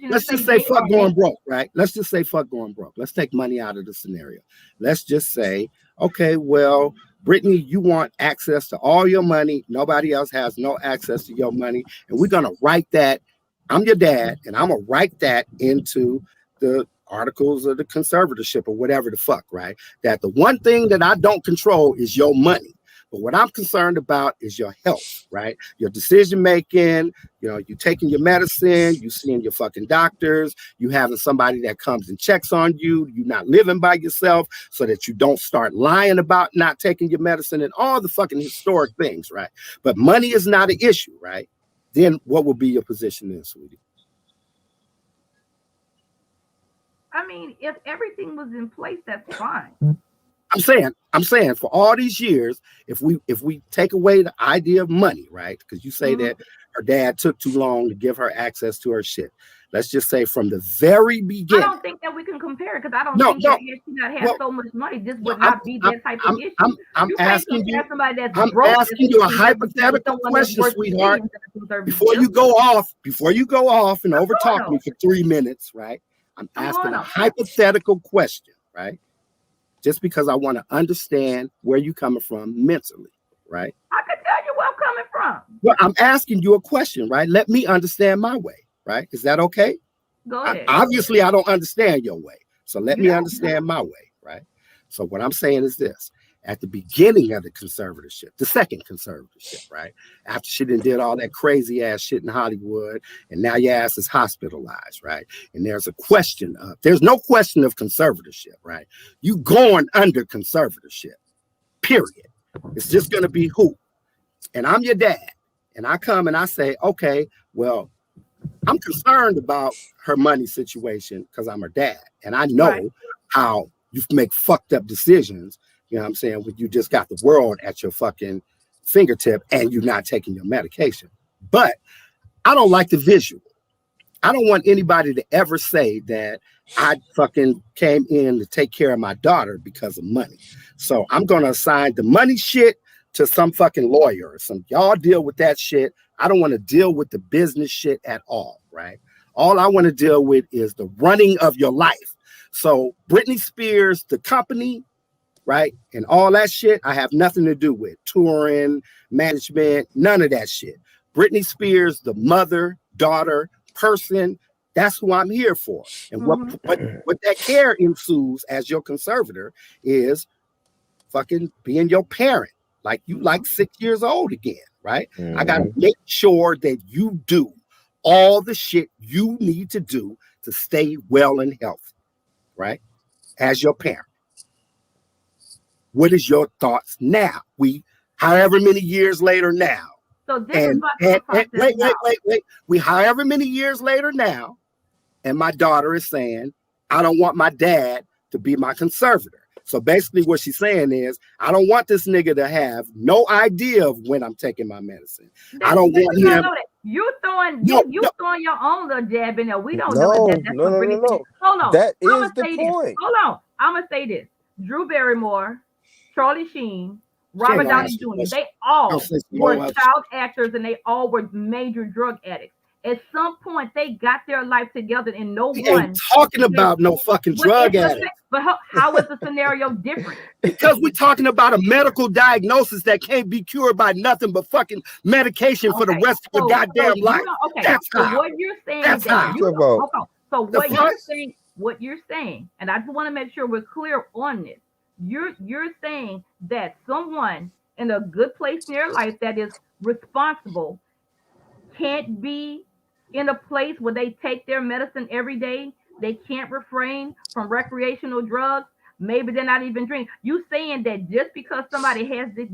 Let's just say fuck going broke, right? Let's just say fuck going broke. Let's take money out of the scenario. Let's just say, okay, well, Brittany, you want access to all your money. Nobody else has no access to your money. And we're going to write that. I'm your dad, and I'm going to write that into the articles of the conservatorship or whatever the fuck, right? That the one thing that I don't control is your money. But what I'm concerned about is your health, right? Your decision making, you taking your medicine, you seeing your fucking doctors, you having somebody that comes and checks on you, you not living by yourself so that you don't start lying about not taking your medicine and all the fucking historic things, right? But money is not an issue, right? Then what will be your position then, sweetie? I mean, if everything was in place, that's fine. I'm saying for all these years, if we take away the idea of money, right? Because you say that her dad took too long to give her access to her shit. Let's just say from the very beginning. I don't think that we can compare because I don't think that if she not have so much money, this would not be that type of issue. I'm asking you a hypothetical question, sweetheart. Before you go off and overtalk me for 3 minutes, right? I'm asking a hypothetical question, right? Just because I want to understand where you're coming from mentally, right? I can tell you where I'm coming from. Well, I'm asking you a question, right? Let me understand my way, right? Is that okay? Go ahead. Obviously, I don't understand your way. So let me understand my way, right? So what I'm saying is this. At the beginning of the conservatorship, the second conservatorship, right? After she did all that crazy ass shit in Hollywood, and now your ass is hospitalized, right? And there's no question of conservatorship, right? You going under conservatorship, period. It's just going to be who? And I'm your dad. And I come and I say, okay, well, I'm concerned about her money situation because I'm her dad. And I know how you make fucked up decisions. You know what I'm saying? When you just got the world at your fucking fingertip and you're not taking your medication. But I don't like the visual. I don't want anybody to ever say that I fucking came in to take care of my daughter because of money. So I'm going to assign the money shit to some fucking lawyer or some. Y'all deal with that shit. I don't want to deal with the business shit at all, right? All I want to deal with is the running of your life. So Britney Spears, the company, right? And all that shit, I have nothing to do with touring, management, none of that shit. Britney Spears, the mother, daughter, person. That's who I'm here for. And what that care ensues as your conservator is fucking being your parent. Like you like 6 years old again, right? I gotta make sure that you do all the shit you need to do to stay well and healthy, right? As your parent. What is your thoughts now? However many years later now. So this is what wait. We however many years later now, and my daughter is saying, I don't want my dad to be my conservator. So basically what she's saying is, I don't want this nigga to have no idea of when I'm taking my medicine. I don't want him. You throwing your own little jab in there. We don't know that. That's really. Hold on. That is the point. Hold on. I'm gonna say this. Drew Barrymore, Charlie Sheen, Robert Downey Jr. They all were child actors and they all were major drug addicts. At some point, they got their life together, and no one ain't talking about no fucking drug addict. But how is the scenario different? Because we're talking about a medical diagnosis that can't be cured by nothing but fucking medication for the rest of your goddamn life. That's how. What you're saying That's how. So what you're saying, and I just want to make sure we're clear on this. You're saying that someone in a good place in their life that is responsible can't be in a place where they take their medicine every day. They can't refrain from recreational drugs. Maybe they're not even drinking. You saying that just because somebody has this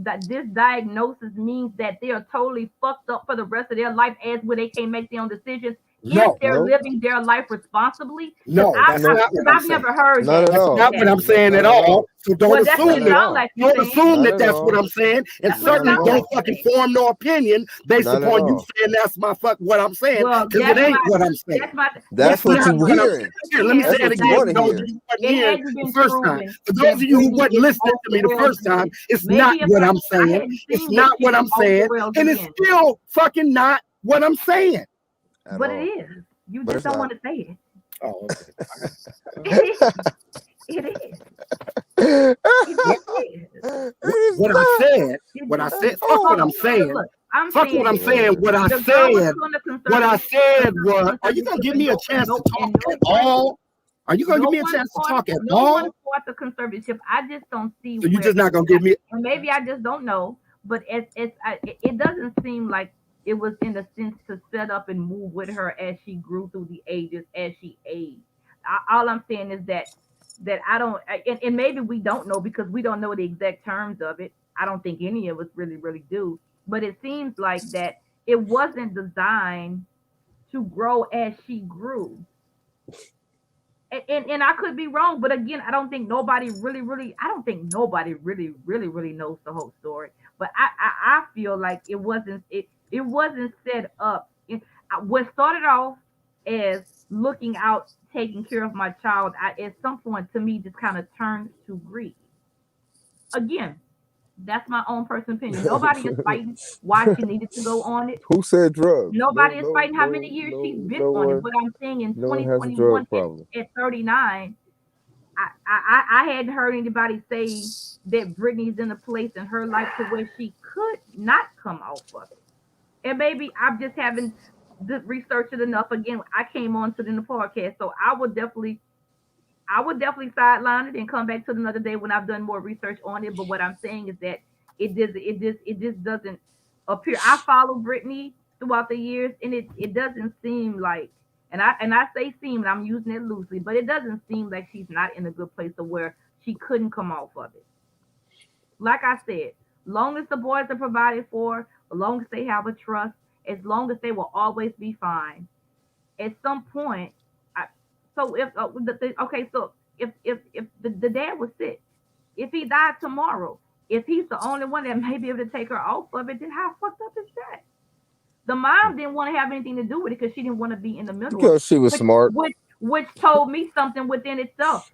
diagnosis means that they are totally fucked up for the rest of their life, as where they can't make their own decisions if they're living their life responsibly? No, that's not what I've never heard that. That's not what I'm saying at all. So don't assume that that's what I'm saying, and certainly don't fucking form no opinion based upon you saying that's what I'm saying, because it ain't what I'm saying. That's what you're hearing. Here, let me say it again. For those of you who wasn't here the first time, for those of you who wasn't listening to me the first time, it's not what I'm saying. It's not what I'm saying, and it's still fucking not what I'm saying. But it is. You just don't want to say it. Oh, okay. It is. What I said. Fuck what I'm saying. Fuck what I'm saying. What I said was, are you gonna give me a chance to talk at all? Are you gonna give me a chance to talk at all? The conservatorship. I just don't see. So you're just not gonna give me. Maybe I just don't know. But it doesn't seem like it was in a sense to set up and move with her as she grew through the ages, as she aged. All I'm saying is that I don't, and maybe we don't know because we don't know the exact terms of it. I don't think any of us really do. But it seems like that it wasn't designed to grow as she grew. And I could be wrong, but again, I don't think nobody really knows the whole story. But I feel like it wasn't set up. What started off as looking out, taking care of my child, at some point to me just kind of turns to greed. Again, that's my own personal opinion. Nobody is fighting why she needed to go on it. Who said drugs? Nobody is fighting how many years she's been on it. But I'm saying in 2021 at 39, I hadn't heard anybody say that Brittany's in a place in her life to where she could not come off of it. And maybe I'm just haven't researched it enough. Again, I came on to the podcast, so I would definitely sideline it and come back to it another day when I've done more research on it. But what I'm saying is that it just doesn't appear. I follow Brittany throughout the years, and it doesn't seem like, and I say seem, and I'm using it loosely, but it doesn't seem like she's not in a good place to where she couldn't come off of it. Like I said, long as the boys are provided for, as long as they have a trust, as long as they will always be fine. At some point, if the dad was sick, if he died tomorrow, if he's the only one that may be able to take her off of it, then how fucked up is that? The mom didn't want to have anything to do with it because she didn't want to be in the middle. Because she was smart. Which told me something within itself.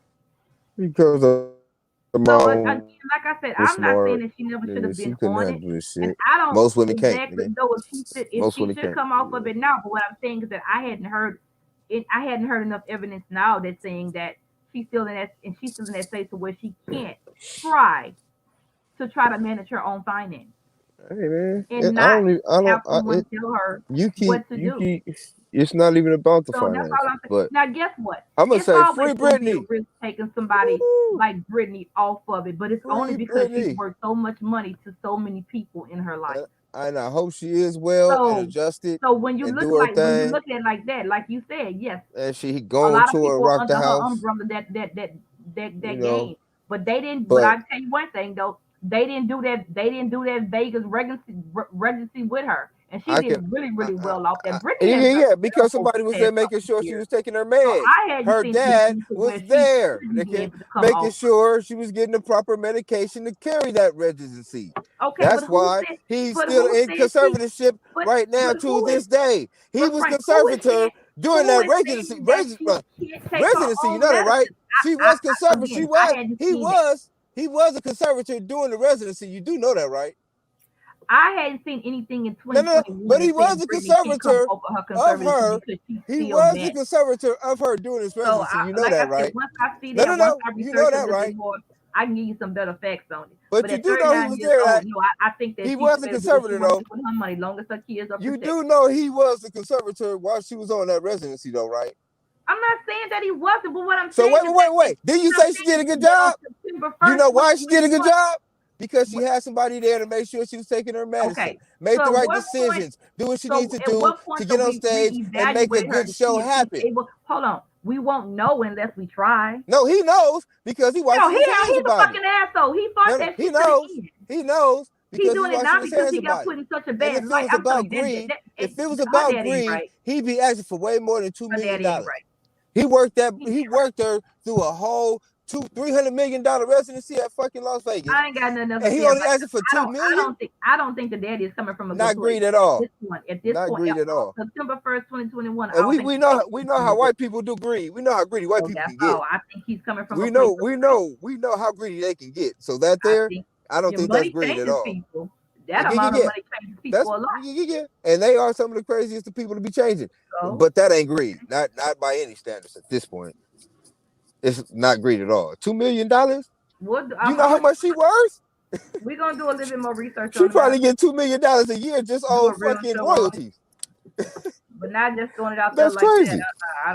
Because the mom, like I said, I'm not saying that she never should have been on it. And I don't most women exactly can't. know if she should come off of it now. But what I'm saying is that I hadn't heard enough evidence now that's saying that she's still in that space to where she can't try to manage her own finances. Hey man, and I not don't even. I have don't. someone tell her You keep. what to You do. keep. It's not even about the So that's all finances, I'm saying. but Now, guess what? I'm gonna It's say always free going to be a Britney. risk taking somebody Woo! like Brittany off of it, but it's only Free because she's Britney. worth so much money to so many people in her life. And I hope she is well and So, adjusted so when you and look do her like when you thing, look at it like that, like you said, yes, and she a going lot of to her people rock the under her house. umbrella You that know, game, but they didn't. But but I tell you one thing though, they didn't do that. They didn't do that Vegas residency with her, and she I did can. really I, really well off that. Brittany yeah, has yeah, done yeah, well because over somebody was the there past making couple of sure she years. was taking her So meds. I hadn't Her seen dad anything to was where she there, shouldn't be able to come making off. sure she was getting the proper medication to carry that residency. Okay, That's why he's but still who in said she? conservatorship right now But to this day. He but was Frank, conservator during who that is saying that she can't take her residency. You own know that, right? medicine? She was conservator. Again, I hadn't seen that. He was a conservator during the residency. You do know that, right? I hadn't seen anything in No. 2021 But that he said was a Brittany can come conservator over her of conservatorship her. because she's He still was a mad. conservator of her during his So, residency. You know like that, I said, right? once I see that, once No. I You know research a that, little right? bit more, I can give you some better facts on it. But But you at do know he 39 was years there. old, no, I think that He she was can a better do what she conservator, wants though. to do with her money, long as her kids are You protected. do know he was the conservator while she was on that residency, though, right? I'm not saying that he wasn't, but what I'm So saying is that wait. Did you say she did a good on job? September You 1st, know why she did a good 2021. job? Because she had somebody there to make sure she was taking her medicine, Okay. make So the at right what point? decisions, do what she needs So to at do what point to do get on we stage and make a evaluate her good to see show if she's happen. able? Hold on. We won't know unless we try. No, he knows because he No, washes his hands he's a about it. fucking asshole. He thought No, that he shit to the knows. end. He knows He because he doing it washing now his because hands he got about put it. in such a And bad if it light. was I'm telling about you greed, that he'd ain't right. be asking for way more than $2 Her million. daddy ain't right. He worked her through a whole $300 million residency at fucking Las Vegas. I ain't got nothing else to And he say only about asked it. for $2 million. I don't think the daddy is coming from a good Not place greed at all. at this Not point, greed at all. September 1st, 2021. I And don't think we know how white people do greed. We know how greedy white so people that's can get. all. I think he's coming from We a place. know how greedy they can get. So that I there, think I don't think that's money greed at changes all. people. That amount of money changes people a lot. Yeah. And they are some of the craziest people to be changing. So, But that ain't greed. Not by any standards at this point. It's not greed at all. $2 million? You know how much she worth? We're gonna do a little bit more research She on probably it. get $2 million a year just Do a on real fucking show on it. royalties. But not just throwing it out there That's like crazy. that. I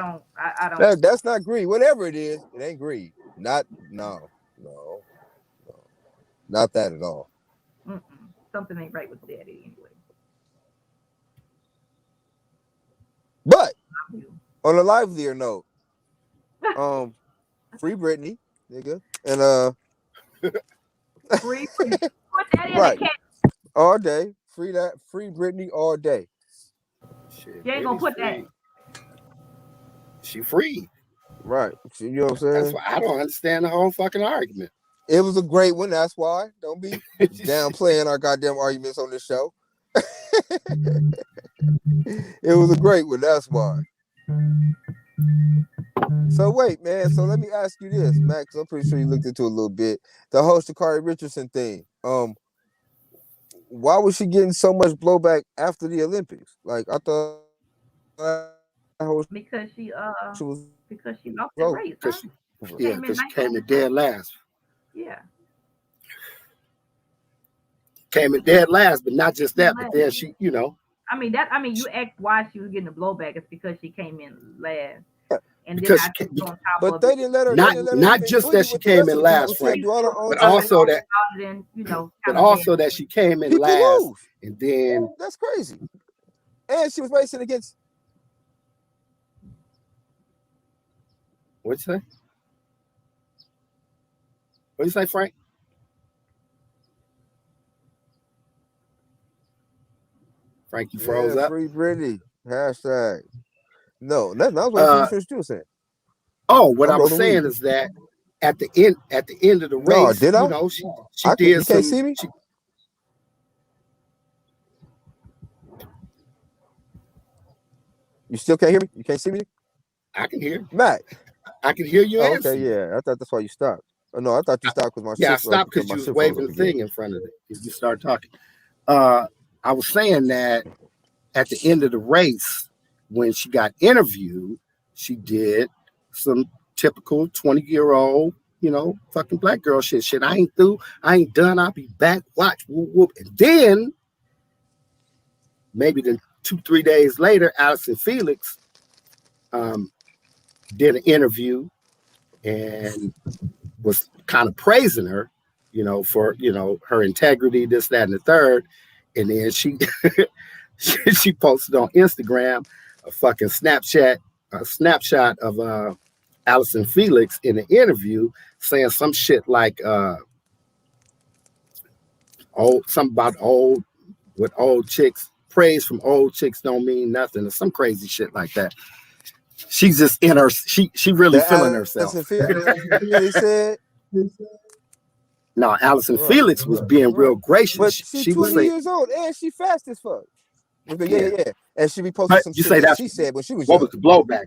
don't. That's not greed. Whatever it is, it ain't greed. No. Not that at all. Something ain't right with daddy anyway. But on a livelier note, free Britney, nigga, and free. Put that in right the cat. all day. Free Britney all day. Shit, You ain't gonna put free. She free. Right. You know what I'm saying? That's why I don't understand the whole fucking argument. It was a great one. That's why. Don't be downplaying our goddamn arguments on this show. It was a great one. That's why. So wait, man. So let me ask you this, Max. I'm pretty sure you looked into it a little bit. The whole Sha'Carri Richardson thing. Why was she getting so much blowback after the Olympics? Like I thought. Because she lost that Oh, race. Huh? Because she came in dead last. Yeah. Came in dead last, but not just that, but then she, you know. I mean, you asked why she was getting the blowback. It's because she came in last. And because then I on top but of they didn't let her. Not just that she came in last, Frank, but also that. But also that she came in last, and then that's crazy. And she was racing against. What'd you say? What'd you say, Frank? Frank, you froze up. Free Britney. Hashtag. No, that's not what you were saying. Oh, what I was saying is that at the end of the race, did I? You know, she did you some. Can't see me? You still can't hear me? You can't see me? I can hear. Matt. I can hear you. Okay, yeah. I thought that's why you stopped. Oh, no, I thought you stopped because my I stopped because you was waving the thing in front of it. If you start talking, I was saying that at the end of the race, when she got interviewed, she did some typical 20-year-old, fucking black girl shit. I ain't through. I ain't done. I'll be back. Watch. Whoop, whoop. And then maybe then 2-3 days later, Allison Felix did an interview and was kind of praising her, for her integrity, this, that, and the third. And then she she posted on Instagram a fucking snapshot of Allison Felix in an interview saying some shit like something about old chicks. Praise from old chicks don't mean nothing, or some crazy shit like that. She's just in her. She really feeling herself. He said. No, Allison Felix was being real gracious. But she's 20 years old and she fast as fuck. Yeah. And she be posting some shit that she said when she was young. What was the blowback?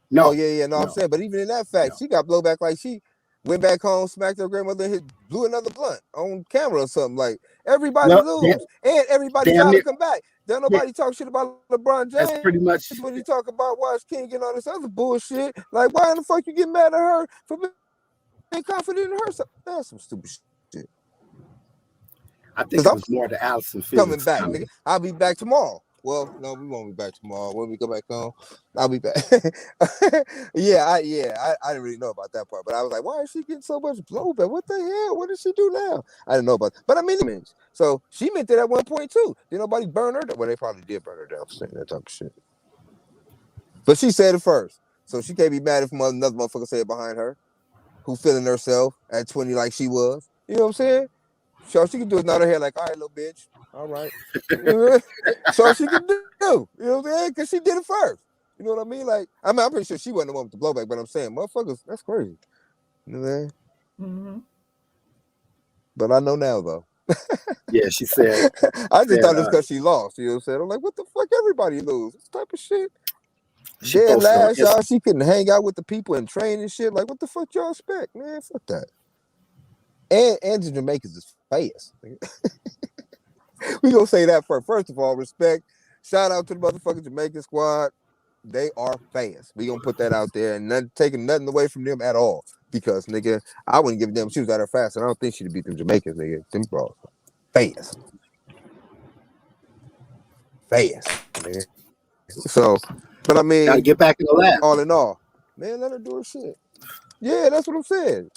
No. Oh, yeah. No, I'm saying, but even in that fact, she got blowback. Like she went back home, smacked her grandmother, and blew another blunt on camera or something. Like everybody lose, and everybody trying to come back. Don't nobody talk shit about LeBron James. That's pretty much when you talk about Watch King and all this other bullshit. Like, why in the fuck you get mad at her for being confident in her? That's some stupid shit. I think it was more to Allison Felix coming back. Nigga. I'll be back tomorrow. Well, no, we won't be back tomorrow. When we go back home, I'll be back. I didn't really know about that part, but I was like, why is she getting so much blowback? What the hell? What did she do now? I didn't know about that. But I mean, so she meant it at one point too. Did nobody burn her down? Well, they probably did burn her down for saying that type of shit. But she said it first. So she can't be mad if another motherfucker said it behind her, who feeling herself at 20 like she was. You know what I'm saying? So she can do is nod her head like, all right, little bitch. All right. So she can do. You know what I'm saying? Because she did it first. You know what I mean? Like, I'm pretty sure she wasn't the one with the blowback, but I'm saying, motherfuckers, that's crazy. You know what I'm saying? Mm-hmm. But I know now, though. Yeah, she said. I just thought it was because she lost. You know what I'm saying? I'm like, what the fuck? Everybody lose. This type of shit. Dead last, y'all. She couldn't hang out with the people and train and shit. Like, what the fuck y'all expect, man? Fuck that. And the Jamaicans is fast. We gonna say that first. First of all, respect. Shout out to the motherfucking Jamaican squad. They are fast. We gonna put that out there and taking nothing away from them at all. Because nigga, I wouldn't give them. She was out there fast, and I don't think she'd beat them Jamaicans, nigga. Them bros, fast, nigga. So, but I mean, gotta get back in the lab. All in all, man, let her do her shit. Yeah, that's what I'm saying.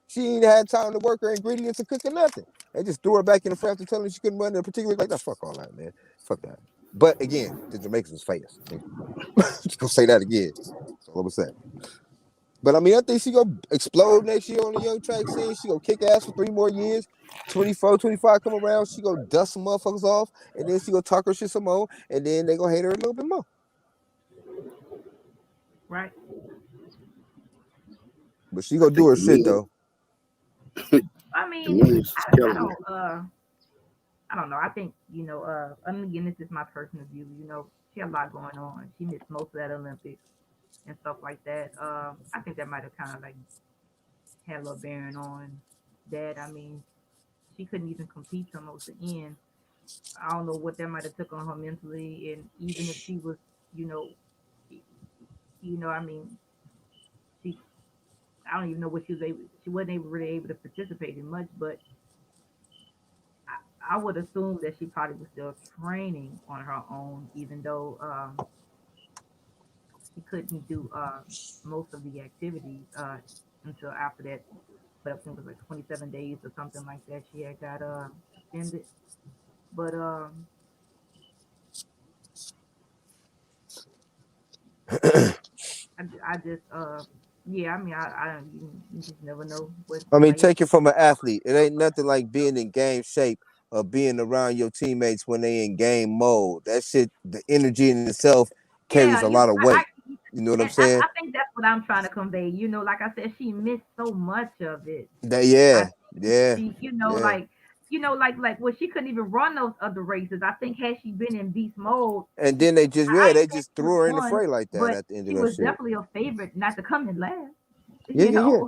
She ain't had time to work her ingredients or cook or nothing. They just threw her back in the frame after telling her she couldn't run in a particular like that. Fuck all that, man. Fuck that. But again, the Jamaicans was fast. Just gonna say that again. That's all I'm saying. But I mean, I think she gonna explode next year on the young track scene. She gonna kick ass for 3 more years. 24, 25 come around. She gonna dust some motherfuckers off, and then she gonna talk her shit some more, and then they gonna hate her a little bit more. Right. But she gonna do her shit though. I mean, I don't know. I think, again, this is my personal view. She had a lot going on. She missed most of that Olympics and stuff like that. I think that might have kind of like had a little bearing on that. I mean, she couldn't even compete till most of the end. I don't know what that might have took on her mentally, and even if she was, I mean, I don't even know what she wasn't really able to participate in much, but I would assume that she probably was still training on her own, even though she couldn't do most of the activities until after that. But I think it was like 27 days or something like that. She had got suspended. But I just yeah, I mean, you just never know what. I mean, take it from an athlete. It ain't nothing like being in game shape or being around your teammates when they in game mode. That shit, the energy in itself carries a lot of weight. You know what I'm saying? I think that's what I'm trying to convey. Like I said, she missed so much of it. Like well, she couldn't even run those other races. I think had she been in beast mode, and then they just threw her in the fray like that at the end of that shit. She was definitely a favorite not to come in last. Yeah.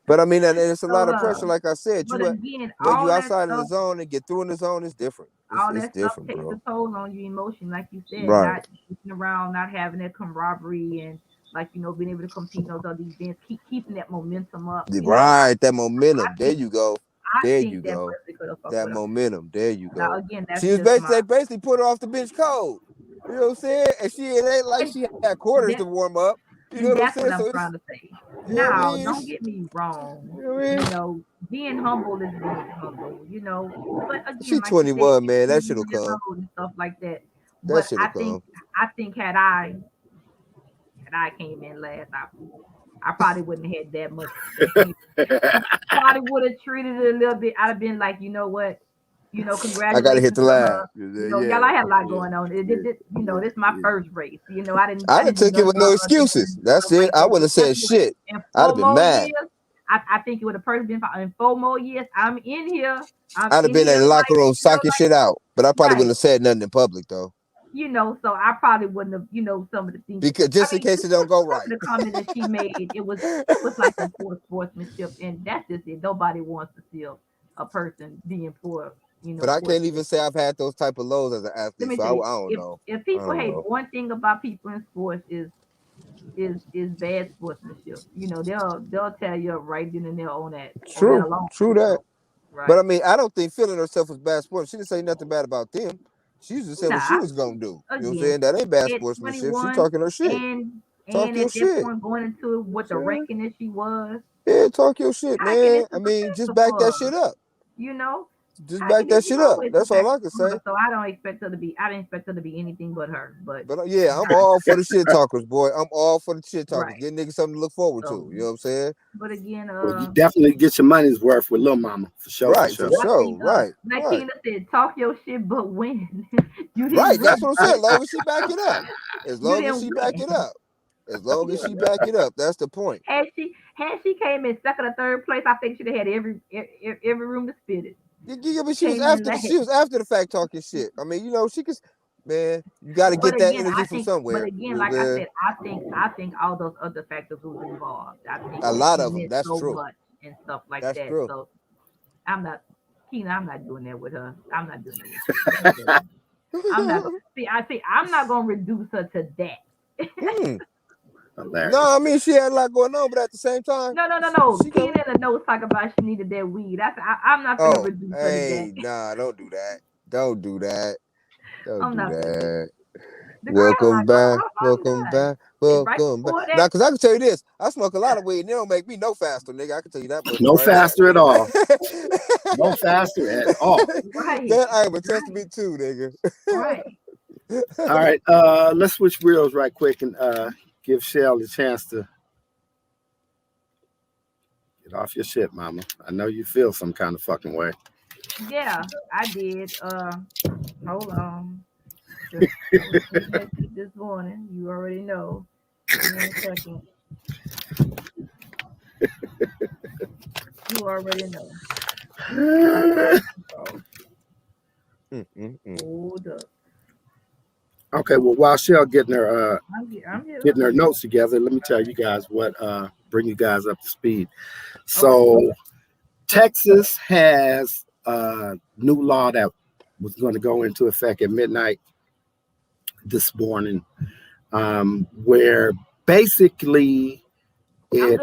But I mean, and it's a lot of pressure, like I said. When you outside of the zone and get through in the zone, it's different. It's different, takes bro. a toll on your emotion, like you said. Right. Not sitting around, not having that camaraderie, and being able to compete in those other events, keeping that momentum up. Right, that momentum. There you go. There think you that go. person could have fucked That with her. momentum. There you Now go. again, that's She was just they basically put her off the bench cold. You know what I'm saying? And it ain't like she had quarters to warm up. You know and what I'm that's saying? what I'm So trying to say. you know what I Now, mean? don't get me wrong. You know what I mean? You know, being humble is being humble. You know, but again, She like you said, 21, man. That she's shit'll 21 years come. old and stuff like that. That But shit'll come. I think had I came in last, I probably wouldn't have had that much. Probably would have treated it a little bit. I'd have been like, you know what, I gotta hit congratulations the to lab. her. Y'all, I had a lot going on. This is my first race. I didn't took do it with no nothing excuses. That's stuff it. like I that. wouldn't have said shit. In I'd 4 have been more mad. years, I think it would have personally been in 4 more years. I'm in here. I'd have been in the locker room sucking shit out, but I probably wouldn't have said nothing in public though. So I probably wouldn't have, some of the things because just in case it don't go right. The comment that she made, it was like a poor sportsmanship, and that's just it. Nobody wants to see a person being poor. But I can't even say I've had those type of lows as an athlete, so I don't know. If people hate one thing about people in sports is bad sportsmanship. They'll tell you right then and there on that. True, on that alone, true that. Right. But I mean, I don't think feeling herself was bad sports. She didn't say nothing bad about them. She just said what she was gonna do. You know what I'm saying? That ain't bad sportsmanship. She talking her shit. Talk your shit. Point, going into what the ranking that she was. Yeah, talk your shit, man. I mean, just back that shit up. Just back that shit up. That's all I can say. So I don't expect her to be. I didn't expect her to be anything but her. But yeah, I'm all for the shit talkers, boy. I'm all for the shit talkers. Right. Get niggas something to look forward to. You know what I'm saying? But again, well, you definitely get your money's worth with Lil Mama for sure. Right, for sure. Right. Like Tina said, talk your shit, but when right, that's what I'm saying. As long as she back it up. As long as she back it up. As long as she back it up, that's the point. Had she came in second or third place, I think she'd have had every room to spit it. Yeah, but she was after the fact talking shit. I mean, she could, man. You got to get that energy from somewhere. But again, like I said, I think all those other factors was involved. I think a lot of them. That's true. Much and stuff like that's that. True. So I'm not doing that with her. I'm not doing that. I'm not. I'm not gonna reduce her to that. No, I mean she had a lot going on, but at the same time, no. Tina in the notes talk about she needed that weed. I'm not gonna reduce her to that. Nah, don't do that. Don't do that. Don't do that. Welcome back. Now, because I can tell you this, I smoke a lot of weed and it don't make me no faster, nigga. I can tell you that. No faster at all. No faster at all. Right. That I am a testament too, nigga. Right. All right. Let's switch reels right quick and give Shell a chance to get off your shit, mama. I know you feel some kind of fucking way. Yeah, I did. Hold on. This morning, you already know. You already know. Hold up. Okay, well, while Shell getting her I'm here. getting her notes together, let me tell you guys what bring you guys up to speed. So, Texas has a new law that was going to go into effect at midnight this morning, where basically it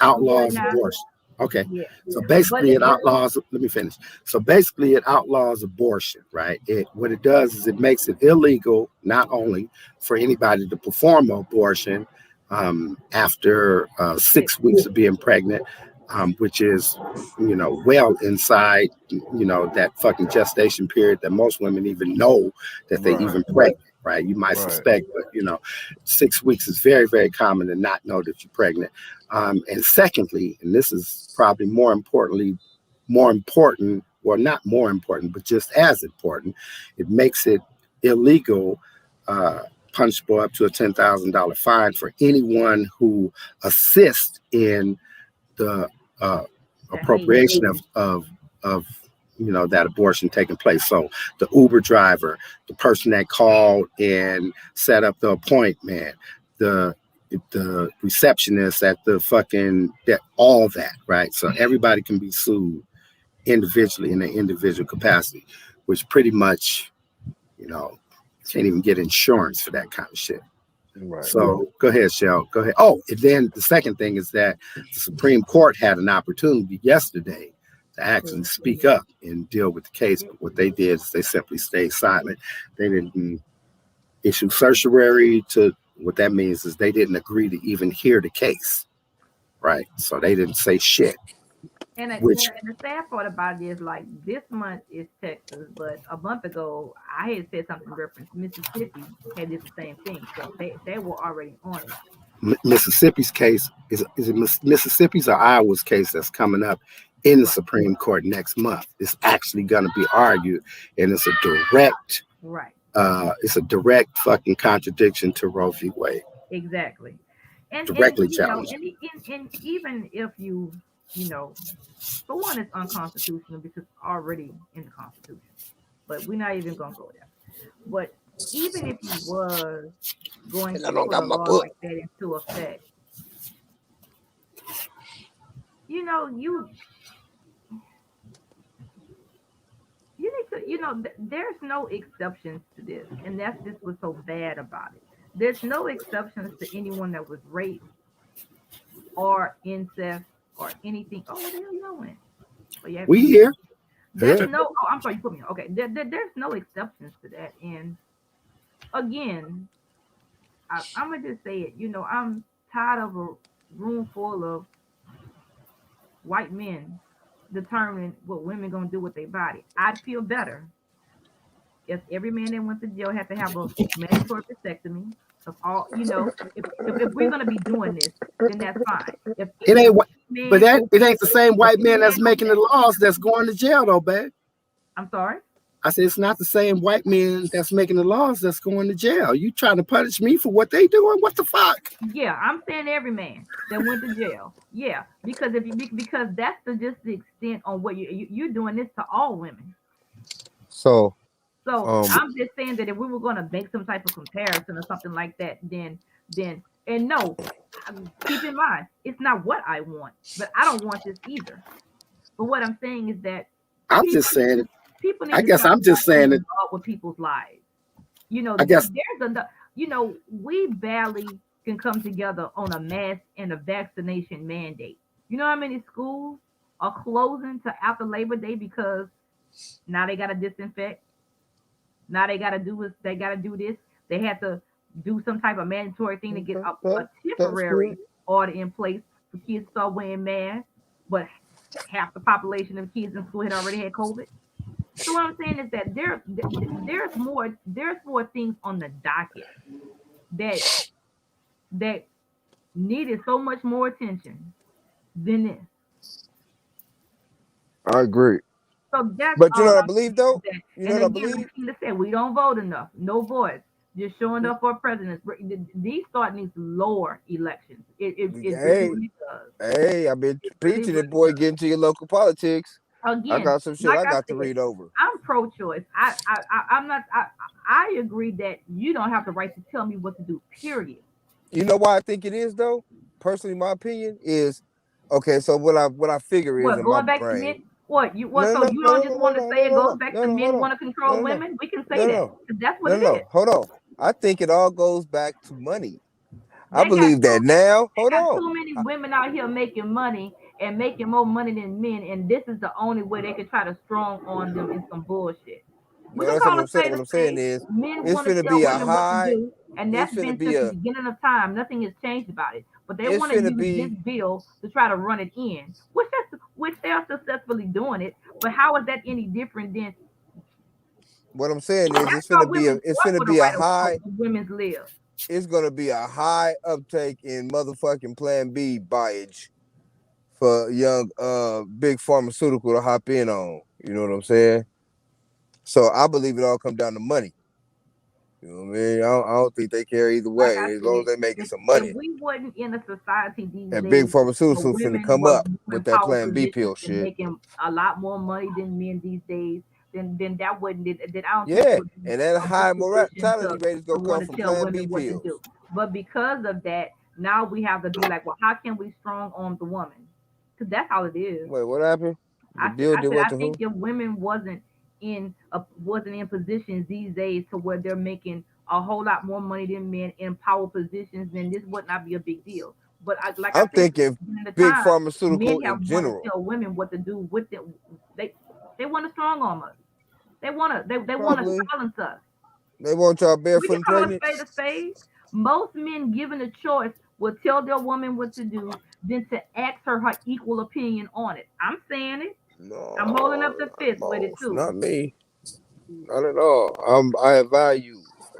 outlaws abortion. Okay. Yeah. So basically it outlaws, let me finish. So basically it outlaws abortion, right? What it does is it makes it illegal, not only for anybody to perform abortion after 6 weeks of being pregnant, which is, well inside, that fucking gestation period that most women even know that they even pregnant, right? You might suspect, but 6 weeks is very, very common to not know that you're pregnant. And secondly, and this is probably more important, well, not more important, but just as important, it makes it illegal, punishable up to a $10,000 fine for anyone who assists in the appropriation of that abortion taking place. So the Uber driver, the person that called and set up the appointment, the receptionist at the all that, right? So everybody can be sued individually in their individual capacity, which pretty much, can't even get insurance for that kind of shit. Right. So go ahead, Shell. Go ahead. Oh, and then the second thing is that the Supreme Court had an opportunity yesterday to actually speak up and deal with the case. But what they did is they simply stayed silent. They didn't issue certiorari to what that means is they didn't agree to even hear the case. Right. So they didn't say shit. And, Which and the sad part about it is like this month is Texas, but a month ago I had said something reference Mississippi had did the same thing, so they were already on it. Mississippi's case is it Mississippi's or Iowa's case that's coming up in the Right. Supreme Court next month. It's actually going to be argued, and it's a direct, Right. it's a direct fucking contradiction to Roe v. Wade. Exactly. And Directly you know, challenging. and even if you know, for one, it's unconstitutional because it's already in the Constitution. But we're not even gonna go there. But even if you was going And I to don't put got a my law book. like that into effect, you know, you need to, there's no exceptions to this, and that's just what's so bad about it. There's no exceptions to anyone that was raped or incest or anything. Oh, what the hell y'all went? Oh, yeah, We here. there's Yeah. no. Oh, I'm sorry, you put me on. Okay, there's no exceptions to that. And again, I'm gonna just say it. I'm tired of a room full of white men determining what women gonna do with their body. I'd feel better if every man that went to jail had to have a mandatory vasectomy. Of all, if we're gonna be doing this, then that's fine. If It ain't what, but man, that it ain't the same if white any man man that's making the laws that's going to jail though, babe. I'm sorry. I said it's not the same white man that's making the laws that's going to jail. You trying to punish me for what they doing? What the fuck? Yeah, I'm saying every man that went to jail. Yeah, because because that's just the extent on what you're doing this to all women. So, So um, I'm just saying that if we were going to make some type of comparison or something like that, then and no, keep in mind it's not what I want, but I don't want this either. But what I'm saying is that I'm people just saying it. people need I to guess stop I'm just being saying it. involved with people's lives. I guess There's enough. We barely can come together on a mask and a vaccination mandate. You know how many schools are closing to after Labor Day because now they got to disinfect. Now they got to do this. They have to do some type of mandatory thing to get a that's temporary good. order in place for kids to start wearing masks. But half the population of kids in school had already had COVID. So what I'm saying is that there's more things on the docket that that needed so much more attention than this. I agree. So that's But you know all what I I'm believe saying is though? that. You know And what I again, like believe? Tina said, we don't vote enough. No voice. Just showing up for presidents. These start needs lower elections. It Hey, really does. hey, I've been It really, preaching it, really boy. does. Get into your local politics. I Again, got some shit like I I got to said, read over. I'm pro-choice. I'm not. I agree that you don't have the right to tell me what to do. Period. You know why I think it is though? Personally, my opinion is okay. So what I figure is What in my going back to men? brain. What you what? No, So no, you no, don't no, just no, want to no, say no, it no, goes no, back no, to no, men hold on. want to control No, no, women? We can say no, that no, 'cause that's what no, it no. is. Hold on. I think it all goes back to money. I They got believe too that now. they Hold got on. too many women out here making money and making more money than men, and this is the only way they can try to strong on them in some bullshit. We No, can that's what call I'm a saying. spade What a I'm saying spade. is, Men it's want to finna tell be a women what to high. do, and It's that's finna been be since the a. beginning of time. Nothing has changed about it. But they It's want to finna use this be. bill to try to run it in, which they are successfully doing it. But how is that any different than What I'm saying is, that's it's why finna be a. women It's fought finna for the be a right high. of women's live. It's gonna be a high uptake in motherfucking Plan B buyage for young big pharmaceutical to hop in on. You know what I'm saying? So I believe it all come down to money. You know what I mean? I don't think they care either Like way I as long as said, they making if some if money. we wasn't in a society these And big days where pharmaceuticals finna women come were up in with that power Plan B positions pill and shit. making a lot more money than men these days, then that wouldn't then I don't think it Yeah, would be and that a good high position mortality rate is to gonna want come to from tell Plan B women what to pills. do. But because of that, now we have to be like, well, how can we strong arm the woman? Because that's all it is. Wait, what happened? The I said, bill I did said, what I to think who? if women wasn't in positions these days to where they're making a whole lot more money than men in power positions, then this would not be a big deal. But like I I'm said, thinking in the big time, pharmaceutical men in have wanted to general. tell women what to do with them. They want to strong arm us. They want to Probably silence us. they want y'all We barefoot can and call a pregnant. spade a spade. Most men given a choice will tell their woman what to do than to ask her equal opinion on it. I'm saying it. I'm holding up No, the fist with it most, too. not me. Not at all. I value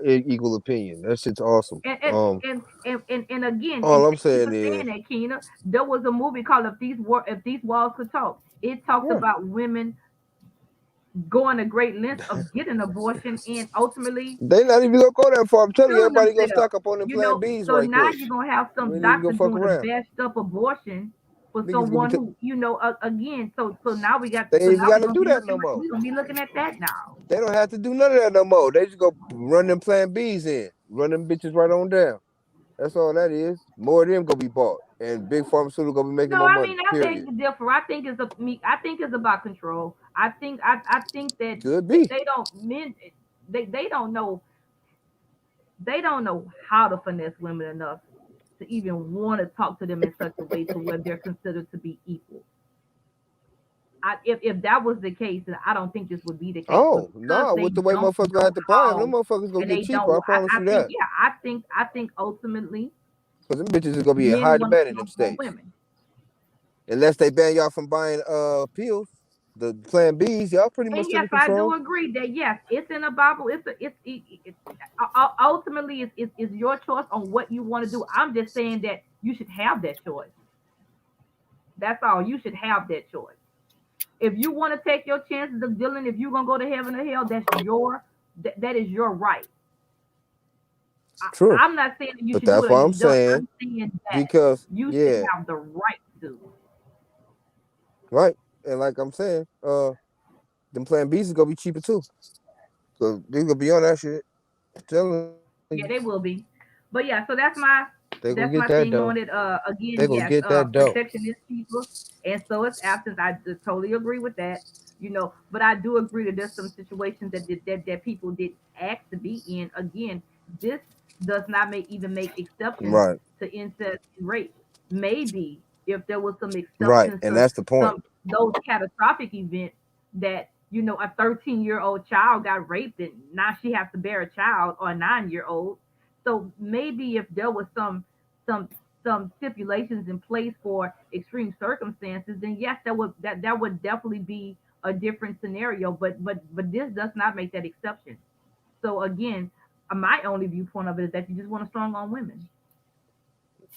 equal opinion. That shit's awesome. And and and again, and All I'm thank you saying for is, saying that, Keena. There was a movie called If These Walls Could Talk. It talked yeah, about women going to great lengths of getting abortion and ultimately they not even gonna go that far. I'm telling you, killing everybody gonna themselves. stock up on them You Plan know, Bs so right now quick. you're gonna have We some ain't even doctor gonna fuck doing a around. bashed up abortion for Niggas gonna someone be. who, again. So now we got. They So ain't even now gotta do that no more. we're gonna be looking at that now. They don't have to do none of that no more. They just go run them Plan Bs in, run them bitches right on down. That's all that is. More of them gonna be bought, and big pharmaceutical gonna be making No, more I money. mean I think Period. it's different. I think it's about control. I think that Could be they don't men they don't know how to finesse women enough to even want to talk to them in such a way to where they're considered to be equal. If that was the case, then I don't think this would be the case. But Oh because no, they with the way don't motherfuckers gonna know have to buy them how, motherfuckers gonna and get they cheaper. I don't, promise I you think that. yeah, I think ultimately Cause them bitches is gonna be in high men want to demand in them strong on states. women. Unless they ban y'all from buying pills, the Plan Bs, y'all pretty much And still yes, in I do control. agree that yes, it's in the Bible. Ultimately it's your choice on what you want to do. I'm just saying that you should have that choice. That's all. You should have that choice. If you want to take your chances of dealing, if you're gonna go to heaven or hell, that is your right. True. I'm not saying that you But should do that's it or why you I'm don't. saying I'm saying that because you should yeah, have the right to. right. And like I'm saying, them Plan Bs is gonna be cheaper too. So they gonna be on that shit. I'm telling you, Yeah, they will be. But yeah, so they gonna get that's that my dough. thing on it. They Again, gonna yes, get that dough. protection is people, and so is absence. Totally agree with that. But I do agree that there's some situations that people did ask to be in. Again, this does not make exceptions Right. to incest and rape. Maybe if there was some Right. exceptions And to that's the point. some those catastrophic events that a 13-year-old child got raped and now she has to bear a child or a 9-year-old. So maybe if there was some some stipulations in place for extreme circumstances, then yes, that would definitely be a different scenario. But this does not make that exception. So again, my only viewpoint of it is that you just want to strong on women.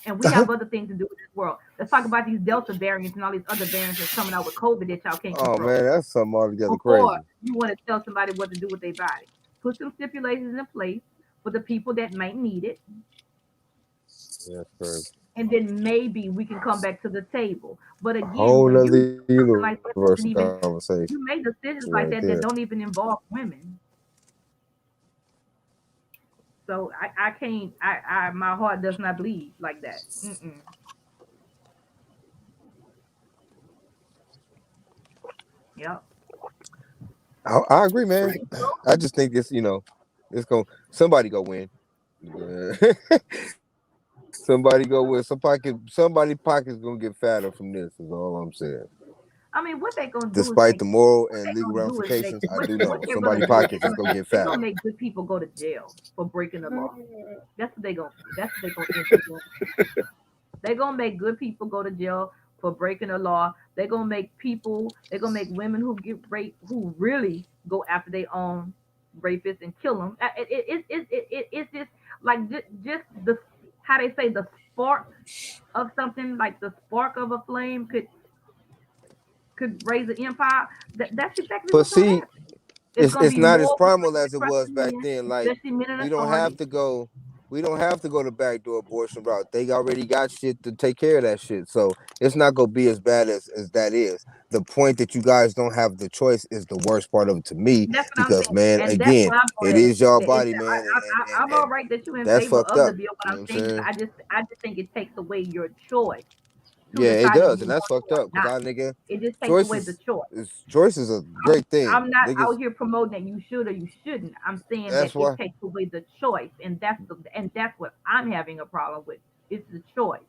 And we have other things to do with this world. Let's talk about these Delta variants and all these other variants that's coming out with COVID that y'all can't Oh man, control. that's something altogether Before crazy. you want to tell somebody what to do with their body, put some stipulations in place for the people that might need it, Yeah, that's crazy. and then maybe we can come back to the table. But A again, whole when nother you do something universal like that, doesn't even conversation you make decisions right like that there. that don't even involve women. So I can't. My heart does not bleed like that. Mm-mm. Yep. I agree, man. Frank. I just think it's gonna somebody go win. Somebody go win. Somebody pocket's gonna get fatter from this. Is all I'm saying. I mean, what they gonna do is Despite make the moral what and they legal gonna do is make ramifications, I do what know they're gonna somebody do is pockets is gonna get they're gonna fatter. make good people go to jail for breaking the law. That's what they gonna end up doing. They're gonna make good people go to jail for breaking the law. They're gonna make women who get raped, who really go after their own rapists and kill them. It's just like just the how they say the spark of something, like the spark of a flame could raise an empire. That's exactly But what's gonna see, happen. It's it's gonna it's be not as more women primal that as it trust was in back men, then. Like especially men in we don't have authority. to go. We don't have to go the backdoor abortion route. They already got shit to take care of that shit. So it's not gonna be as bad as that is. The point that you guys don't have the choice is the worst part of it to me That's what I'm because saying, man, and that's again, where I'm it going at. is y'all It's body, man, I'm all and right that you're in that's favor fucked of the up. bill. What You know I'm what I'm saying is, saying? I just think it takes away your choice to Yeah, it decide if does, you and that's want to fucked or up because not. I nigga It just takes away the choices choice. choice is a great thing. I'm not Niggas out here promoting that you should or you shouldn't. I'm saying that that's it why takes away the choice, and that's what I'm having a problem with. It's the choice.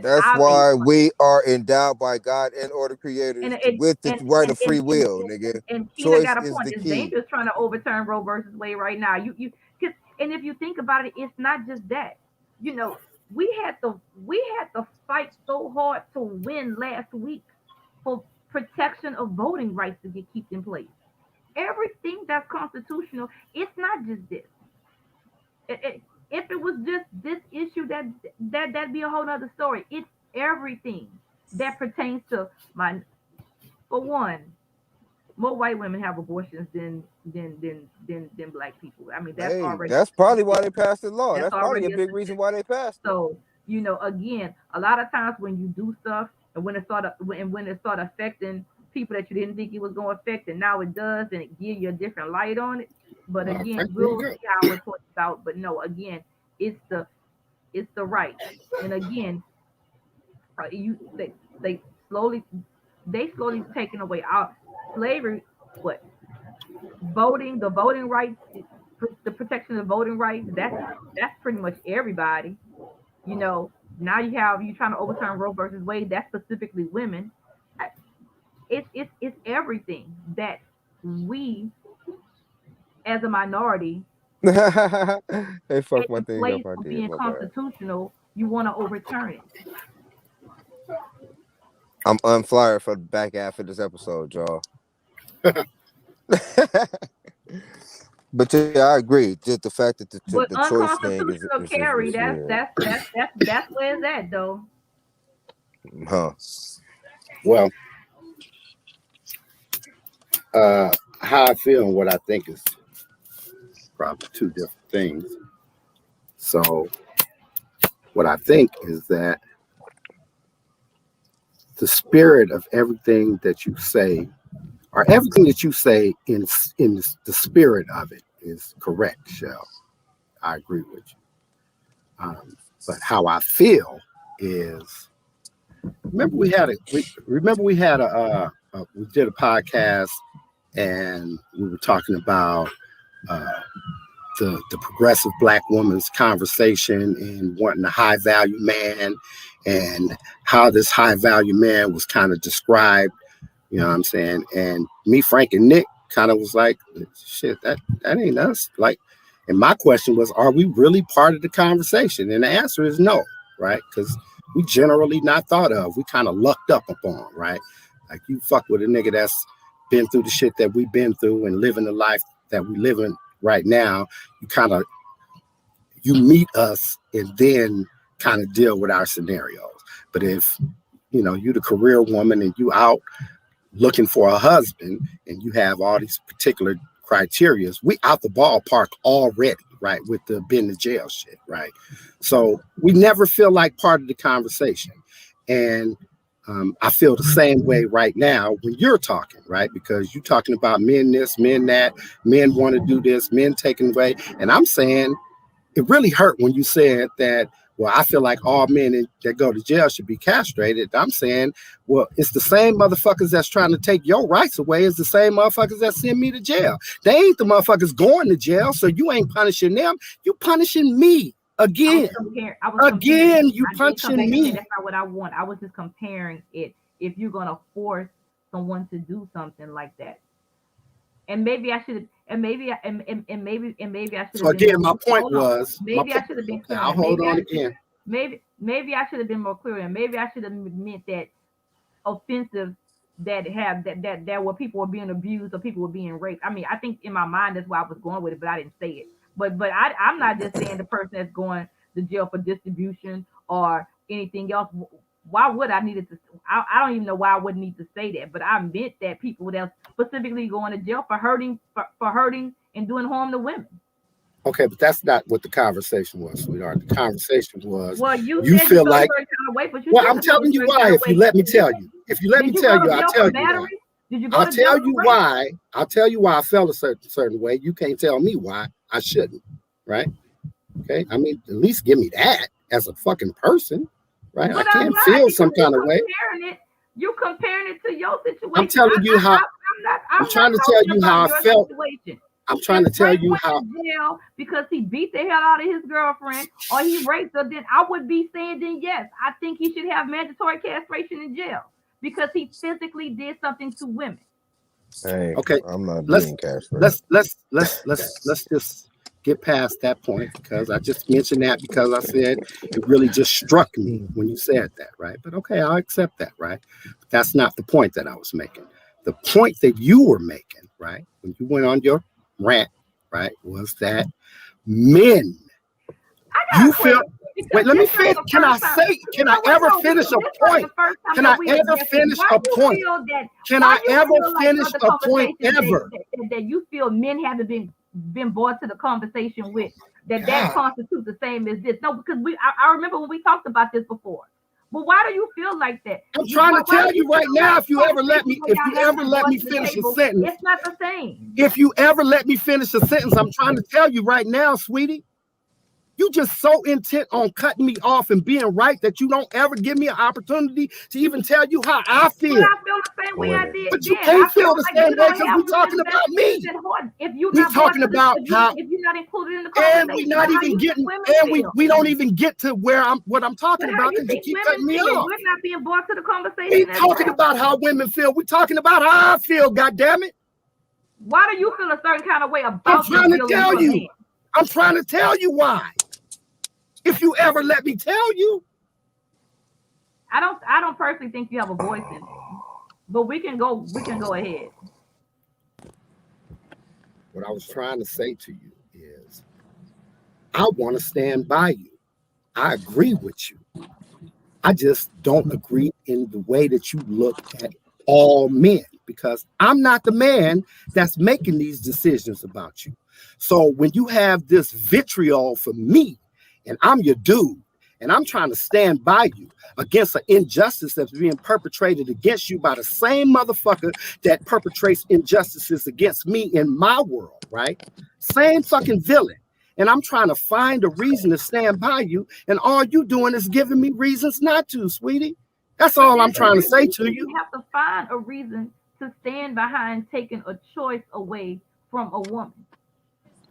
That's why we are endowed by God and or the creators with the right of free will, nigga. And Keena Choice got a is point. the It's key. dangerous trying to overturn Roe versus Wade right now. And if you think about it, it's not just that. You know, we had to fight so hard to win last week for protection of voting rights to get kept in place. Everything that's constitutional, it's not just this. If it was just this issue, that'd be a whole other story. It's everything that pertains to for one, more white women have abortions than black people. I mean, that's probably why they passed the law. That's probably already a big reason why they passed it. So, again, a lot of times when you do stuff and when it started affecting people that you didn't think it was going to affect, and now it does, and it gives you a different light on it. But again, we'll see how it plays out. But no, again, it's the right. And again, they slowly taking away our slavery. What the voting rights, the protection of voting rights. That's pretty much everybody. Now you're trying to overturn Roe versus Wade. That's specifically women. It's everything that we as a minority they fuck my thing up. I did. Being constitutional, you want to overturn it. I'm unflyer for the back half of this episode, y'all. But yeah, I agree. Just the fact that the choice thing is carry. That's where it's at, though. Huh. Well, how I feel and what I think is probably two different things. So, what I think is that the spirit of everything that you say, or everything that you say in the spirit of it, is correct, Shell. I agree with you. But how I feel is, we did a podcast and we were talking about the progressive black woman's conversation and wanting a high value man, and how this high value man was kind of described, you know what I'm saying? And me, Frank, and Nick kind of was like, shit, that ain't us. Like, and my question was, are we really part of the conversation? And the answer is no, right? Because we generally not thought of. We kind of lucked up upon, right? Like, you fuck with a nigga that's been through the shit that we've been through and living the life that we live in right now. You meet us and then kind of deal with our scenarios. But if, you the career woman and you out looking for a husband and you have all these particular criterias, we out the ballpark already, right? With the been to jail shit, right? So we never feel like part of the conversation. And I feel the same way right now when you're talking, right? Because you're talking about men this, men that, men want to do this, men taking away. And I'm saying it really hurt when you said that, well, I feel like all men that go to jail should be castrated. I'm saying, well, it's the same motherfuckers that's trying to take your rights away as the same motherfuckers that send me to jail. They ain't the motherfuckers going to jail, so you ain't punishing them. You punishing me. Again, you punching me. That's not what I want. I was just comparing it. If you're gonna force someone to do something like that, and maybe I should, and maybe I should. So again, my point was, maybe I should have been clear. I'll hold on again. Maybe I should have been more clear, and maybe I should have meant that offensive that where people were being abused or people were being raped. I mean, I think in my mind that's why I was going with it, but I didn't say it. But I'm not just saying the person that's going to jail for distribution or anything else. Why would I need to? I don't even know why I would need to say that. But I meant that people that specifically going to jail for hurting and doing harm to women. Okay, but that's not what the conversation was, sweetheart. The conversation was, well, you feel like. Well, I'm telling you why. If you let me tell you, I'll tell you why. I'll tell you why I felt a certain way. You can't tell me why I shouldn't, right? Okay, I mean, at least give me that as a fucking person, right? But I can't feel some kind of way. You're comparing it to your situation. I'm telling you how. I'm trying to tell you how I felt. I'm trying to tell you how. Jail because he beat the hell out of his girlfriend or he raped her, then I would be saying, then yes, I think he should have mandatory castration in jail because he physically did something to women. Hey, okay, I'm not let's being castrated. let's just get past that point because I just mentioned that because I said it really just struck me when you said that, right? But okay, I'll accept that, right? But that's not the point that I was making. The point that you were making, right, when you went on your rant, right, was that men, you feel. Wait, let me finish. Can I ever finish a point? Can I ever finish a point? Can I ever finish a point ever? That you feel men haven't been brought to the conversation with that constitutes the same as this. No, because I remember when we talked about this before. But why do you feel like that? I'm trying to tell you right now, if you ever let me finish a sentence. It's not the same. If you ever let me finish a sentence, I'm trying to tell you right now, sweetie. You just so intent on cutting me off and being right that you don't ever give me an opportunity to even tell you how I feel. But I feel the same way I did. But you can't feel the same way because we're talking about me. We're talking about how, if you're not included in the conversation, and we're not even getting, and we don't even get to what I'm talking about because you keep cutting me off. We're not being brought to the conversation. We're talking about how women feel. We're talking about how I feel. Goddammit. Why do you feel a certain kind of way about? I'm trying to tell you. I'm trying to tell you why. If you ever let me tell you. I don't personally think you have a voice in it. But we can go ahead. What I was trying to say to you is I want to stand by you. I agree with you. I just don't agree in the way that you look at all men because I'm not the man that's making these decisions about you. So when you have this vitriol for me, and I'm your dude, and I'm trying to stand by you against an injustice that's being perpetrated against you by the same motherfucker that perpetrates injustices against me in my world, right? Same fucking villain. And I'm trying to find a reason to stand by you, and all you doing is giving me reasons not to, sweetie. That's all I'm trying to say to you. You have to find a reason to stand behind taking a choice away from a woman.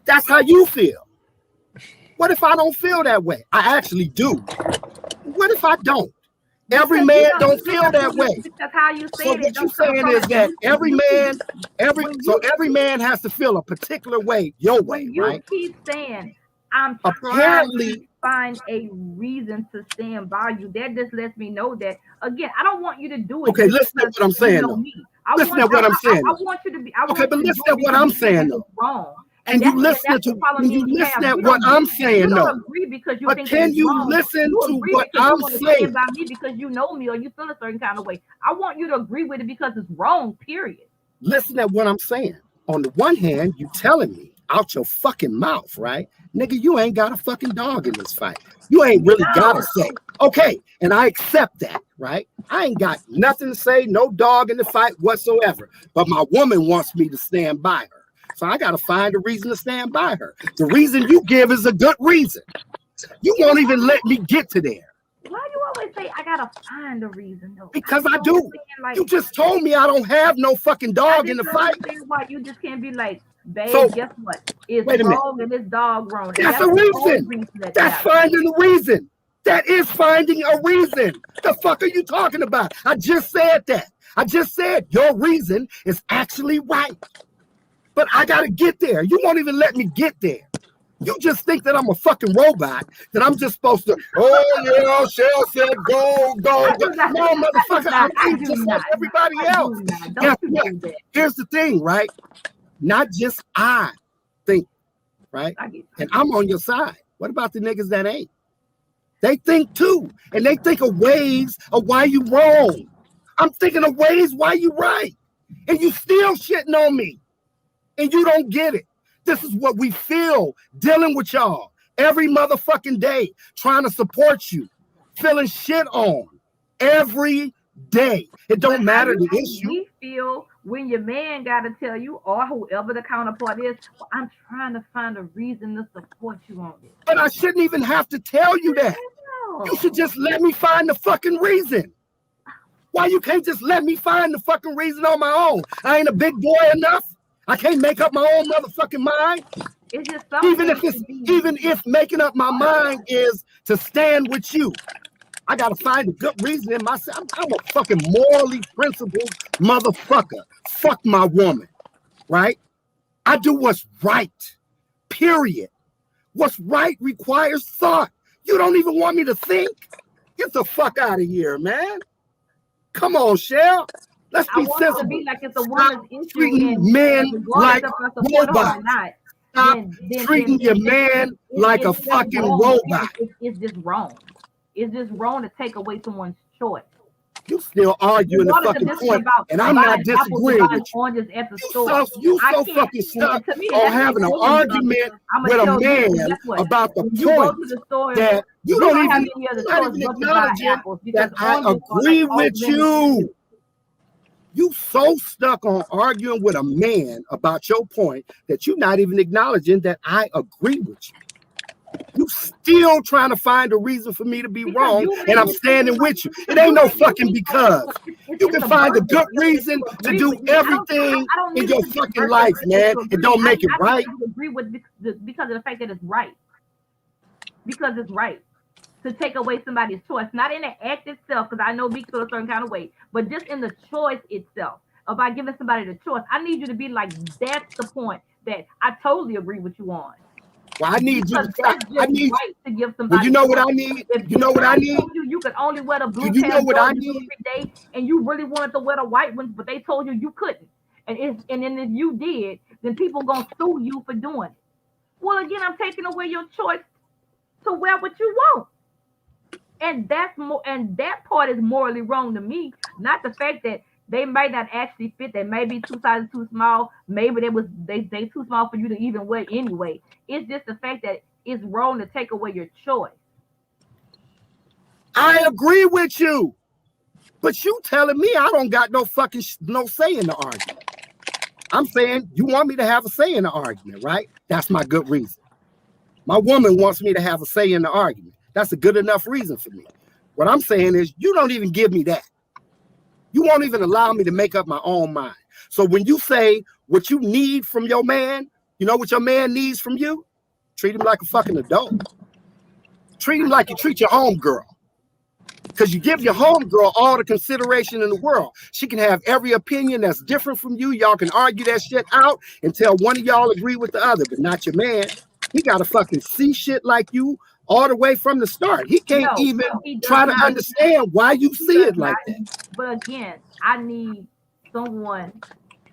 That's how you feel. What if I don't feel that way? I actually do. What if I don't? Every man don't feel that way. That's how you say so what you're saying is that every man has to feel a particular way, your way, right? You keep saying, I'm trying to find a reason to stand by you. That just lets me know that, again, I don't want you to do it. Okay, listen to what I'm saying, though. Listen to what I'm saying. I want you to be. Okay, but listen to what I'm saying, though. Wrong. And you listen at what I'm saying, you no. don't agree because you but think can you wrong. listen you to what I'm saying? By me because you know me or you feel a certain kind of way. I want you to agree with it because it's wrong, period. Listen at what I'm saying. On the one hand, you telling me out your fucking mouth, right? Nigga, you ain't got a fucking dog in this fight. You ain't really got to say. Okay, and I accept that, right? I ain't got nothing to say, no dog in the fight whatsoever. But my woman wants me to stand by her. So I got to find a reason to stand by her. The reason you give is a good reason. You won't even let me get to there. Why do you always say I got to find a reason, though? Because I do. Like, you just told me I don't have no fucking dog in the fight. Why you just can't be like, babe, so, guess what? It's wrong and this dog wrong. That's a reason. That's finding a reason. That is finding a reason. The fuck are you talking about? I just said that. I just said your reason is actually right. But I got to get there. You won't even let me get there. You just think that I'm a fucking robot, that I'm just supposed to, oh, yeah, Shell said go. No, motherfucker, I'm just like everybody else. Here's the thing, right? Not just I think, right? And I'm on your side. What about the niggas that ain't? They think too. And they think of ways of why you wrong. I'm thinking of ways why you right. And you still shitting on me. And you don't get it. This is what we feel dealing with y'all every motherfucking day, trying to support you, feeling shit on every day. It don't matter the issue. We feel when your man got to tell you, or whoever the counterpart is, well, I'm trying to find a reason to support you on this. But I shouldn't even have to tell you that. You should just let me find the fucking reason. Why you can't just let me find the fucking reason on my own? I ain't a big boy enough. I can't make up my own motherfucking mind. It's just something. Even if making up my mind is to stand with you, I gotta find a good reason in myself. I'm a fucking morally principled motherfucker. Fuck my woman, right? I do what's right. Period. What's right requires thought. You don't even want me to think. Get the fuck out of here, man. Come on, Shell. Let's be sensible. I want it to be like it's a woman's issue. Treating men like robots. Stop treating your man like a fucking robot. It's just wrong. It's just wrong to take away someone's choice. You still arguing the fucking point, and I'm not disagreeing with you. You so fucking stuck on having an argument with a man about the point that you don't even acknowledge that I agree with you. You so stuck on arguing with a man about your point that you're not even acknowledging that I agree with you. You still trying to find a reason for me to be wrong, and I'm standing with you. It ain't no fucking because. You can find a good reason to do everything in your fucking life, man. It don't make it right. I agree with because of the fact that it's right. Because it's right. To take away somebody's choice, not in the act itself, because I know we feel a certain kind of way, but just in the choice itself. About giving somebody the choice, I need you to be like, that's the point that I totally agree with you on. Well, I need you to give somebody. Well, you know what I need? You know what I need? You could only wear the blue you know what I need? every day, and you really wanted to wear the white ones, but they told you you couldn't. And then if you did, then people gonna sue you for doing it. Well, again, I'm taking away your choice to wear what you want. And that's more, and that part is morally wrong to me. Not the fact that they might not actually fit. They may be 2 sizes too small. Maybe they too small for you to even wear anyway. It's just the fact that it's wrong to take away your choice. I agree with you, but you telling me I don't got no fucking no say in the argument. I'm saying you want me to have a say in the argument, right? That's my good reason. My woman wants me to have a say in the argument. That's a good enough reason for me. What I'm saying is you don't even give me that. You won't even allow me to make up my own mind. So when you say what you need from your man, you know what your man needs from you? Treat him like a fucking adult. Treat him like you treat your homegirl. Because you give your homegirl all the consideration in the world. She can have every opinion that's different from you. Y'all can argue that shit out until one of y'all agree with the other, but not your man. He got to fucking see shit like you all the way from the start. He can't try to understand why you see it like that. But again, I need someone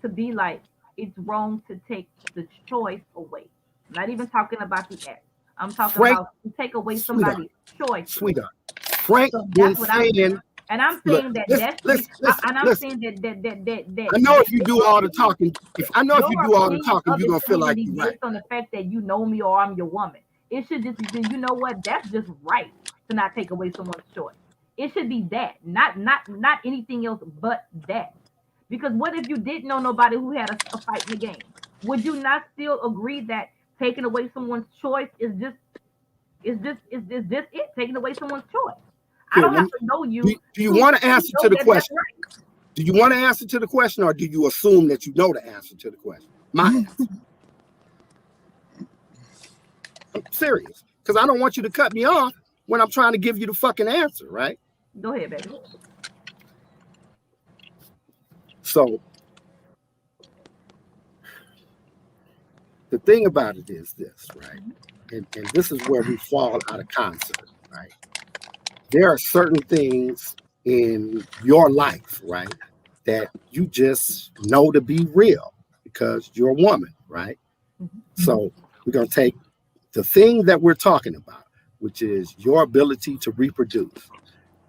to be like, it's wrong to take the choice away. I'm not even talking about the act. I'm talking about to take away somebody's choice. Sweetheart. Frank been saying, and I'm saying I'm saying that I know if you do all the talking, you're gonna feel like you're right. Based on the fact that you know me or I'm your woman. It should just be, you know what? That's just right to not take away someone's choice. It should be that, not anything else but that. Because what if you didn't know nobody who had a fight in the game? Would you not still agree that taking away someone's choice is just it? Taking away someone's choice. I don't have to know you. Do you want to answer to the question? Right. Do you want to answer to the question, or do you assume that you know the answer to the question? My answer. I'm serious, because I don't want you to cut me off when I'm trying to give you the fucking answer, right? Go ahead, baby. So the thing about it is this, right? And this is where we fall out of concert, right? There are certain things in your life, right, that you just know to be real because you're a woman, right? Mm-hmm. So we're going to take the thing that we're talking about, which is your ability to reproduce.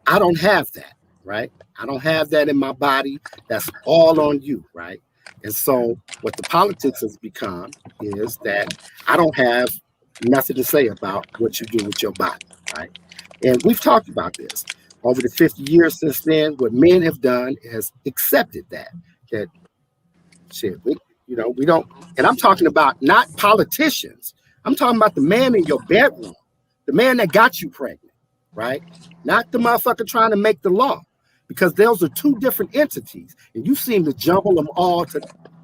I don't have that, right? I don't have that in my body. That's all on you, right? And so what the politics has become is that I don't have nothing to say about what you do with your body, right? And we've talked about this. Over the 50 years since then, what men have done is accepted that shit, we don't, and I'm talking about not politicians. I'm talking about the man in your bedroom, the man that got you pregnant, right? Not the motherfucker trying to make the law, because those are two different entities, and you seem to jumble them all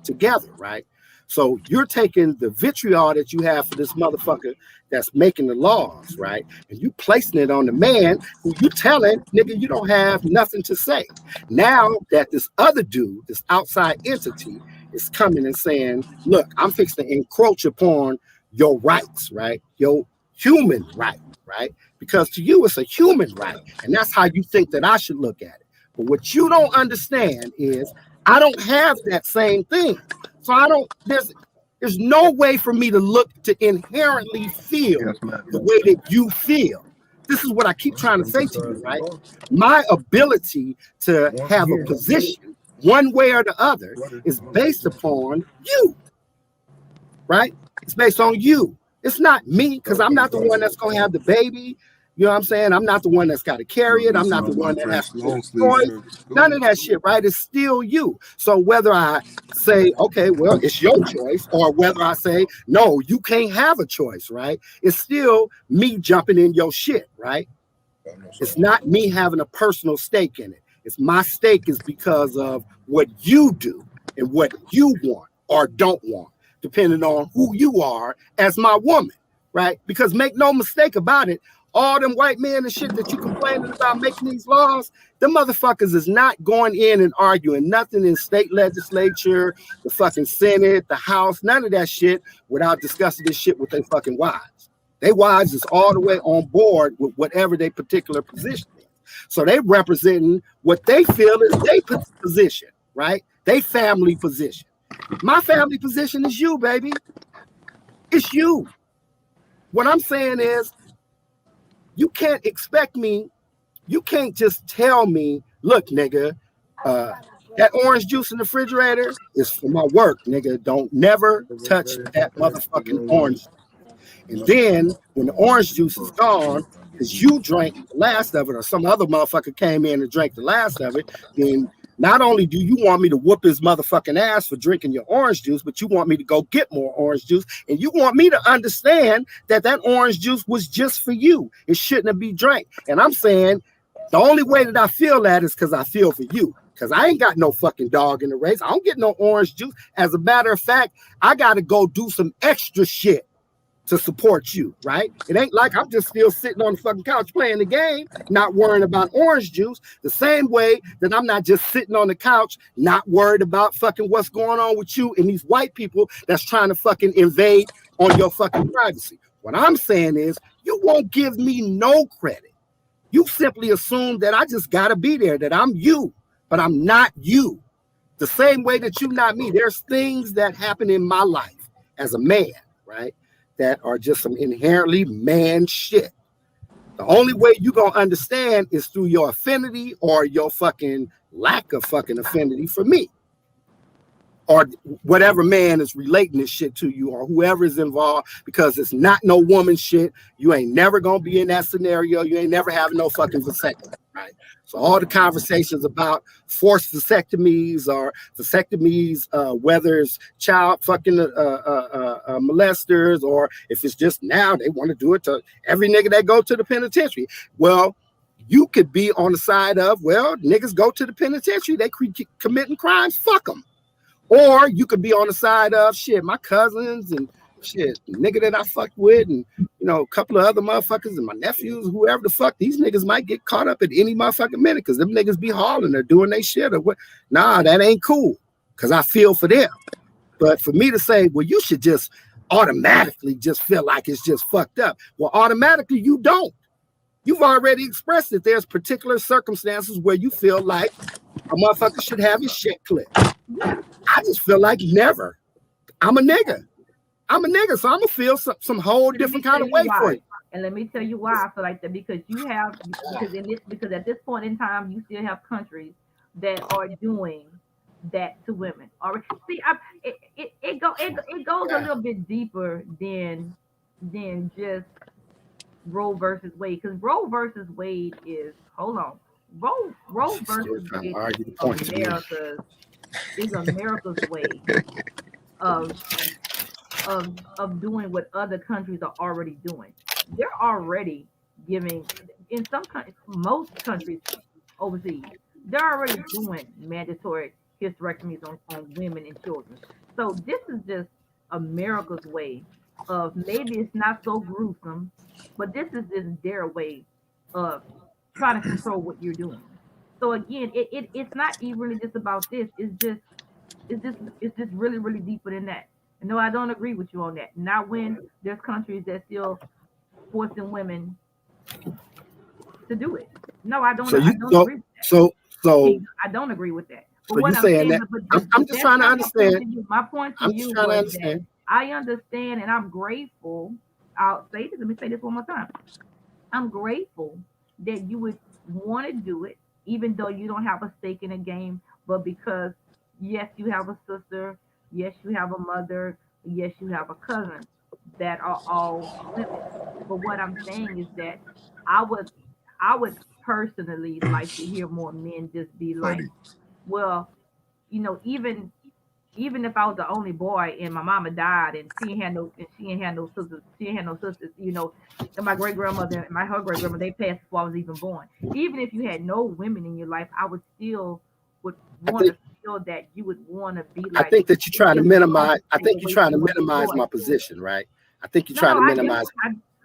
together, right? So you're taking the vitriol that you have for this motherfucker that's making the laws, right? And you placing it on the man who you telling, nigga, you don't have nothing to say. Now that this other dude, this outside entity, is coming and saying, look, I'm fixing to encroach upon your rights, right? Your human right, right? Because to you, it's a human right. And that's how you think that I should look at it. But what you don't understand is I don't have that same thing. So I don't, there's no way for me to look to inherently feel the way that you feel. This is what I keep trying to say to you, right? My ability to have a position one way or the other is based upon you, right? It's based on you. It's not me, because I'm not the one that's going to have the baby. You know what I'm saying? I'm not the one that's got to carry it. I'm not the one that has to destroy. None of that shit, right? It's still you. So whether I say, okay, well, it's your choice, or whether I say, no, you can't have a choice, right? It's still me jumping in your shit, right? It's not me having a personal stake in it. It's my stake is because of what you do and what you want or don't want, depending on who you are as my woman, right? Because make no mistake about it, all them white men and shit that you complaining about making these laws, the motherfuckers is not going in and arguing nothing in state legislature, the fucking Senate, the House, none of that shit without discussing this shit with their fucking wives. They wives is all the way on board with whatever their particular position is. So they representing what they feel is their position, right? They family position. My family position is you, baby. It's you. What I'm saying is, you can't expect me, you can't just tell me, look, nigga, that orange juice in the refrigerator is for my work, nigga. Don't never touch that motherfucking orange. And then when the orange juice is gone, because you drank the last of it, or some other motherfucker came in and drank the last of it, then not only do you want me to whoop his motherfucking ass for drinking your orange juice, but you want me to go get more orange juice. And you want me to understand that that orange juice was just for you. It shouldn't have been drank. And I'm saying the only way that I feel that is because I feel for you. Because I ain't got no fucking dog in the race. I don't get no orange juice. As a matter of fact, I got to go do some extra shit to support you, right? It ain't like I'm just still sitting on the fucking couch playing the game, not worrying about orange juice, the same way that I'm not just sitting on the couch, not worried about fucking what's going on with you and these white people that's trying to fucking invade on your fucking privacy. What I'm saying is, you won't give me no credit. You simply assume that I just gotta be there, that I'm you, but I'm not you. The same way that you're not me. There's things that happen in my life as a man, right, that are just some inherently man shit. The only way you gonna understand is through your affinity or your fucking lack of fucking affinity for me, or whatever man is relating this shit to you, or whoever is involved, because it's not no woman shit. You ain't never gonna be in that scenario. You ain't never having no fucking vasectomy, right? So all the conversations about forced vasectomies or vasectomies, whether it's child fucking molesters, or if it's just now they want to do it to every nigga that go to the penitentiary. Well, you could be on the side of, well, niggas go to the penitentiary, they committing crimes, fuck them. Or you could be on the side of, shit, my cousins and shit, nigga that I fucked with, and you know, a couple of other motherfuckers and my nephews, whoever the fuck, these niggas might get caught up at any motherfucking minute because them niggas be hauling, they're doing their shit or what. Nah, that ain't cool, because I feel for them. But for me to say, well, you should just automatically just feel like it's just fucked up. Well, automatically you don't. You've already expressed that there's particular circumstances where you feel like a motherfucker should have his shit clipped. I just feel like never. I'm a nigga, so I'm gonna feel some whole different kind of way for you. And let me tell you why I feel like that. Because at this point in time, you still have countries that are doing that to women. Or see, it goes a little bit deeper than just Roe versus Wade. Because Roe versus Wade is, hold on, Roe versus Wade is America's way of doing what other countries are already doing. They're already giving, in some countries, most countries overseas, they're already doing mandatory hysterectomies on women and children. So this is just America's way of maybe it's not so gruesome, but this is just their way of trying to control what you're doing. So again, it's not even really just about this. It's just really really deeper than that. And no, I don't agree with you on that. Not when there's countries that still forcing women to do it. No, I don't. So I you don't so agree with that. so I don't agree with that. But so what you I'm saying saying, that but I'm just that's trying to not my point understand. to you. My point to I'm just you trying to was that understand. I understand and I'm grateful. I'll say this. Let me say this one more time. I'm grateful that you would want to do it, even though you don't have a stake in the game, but because yes, you have a sister, yes, you have a mother, yes, you have a cousin that are all women. But what I'm saying is that I would I would personally like to hear more men just be like, Funny. well, even if I was the only boy and my mama died and she ain't had no sisters, and my great grandmother and my her great grandmother they passed before I was even born. Even if you had no women in your life, I would still would I want think to feel that you would want to be I like think that you're it's trying to just a mom minimize. I take think you're away trying to from what the minimize boy my did. position, right? I think you're No, trying no, to I do. minimize.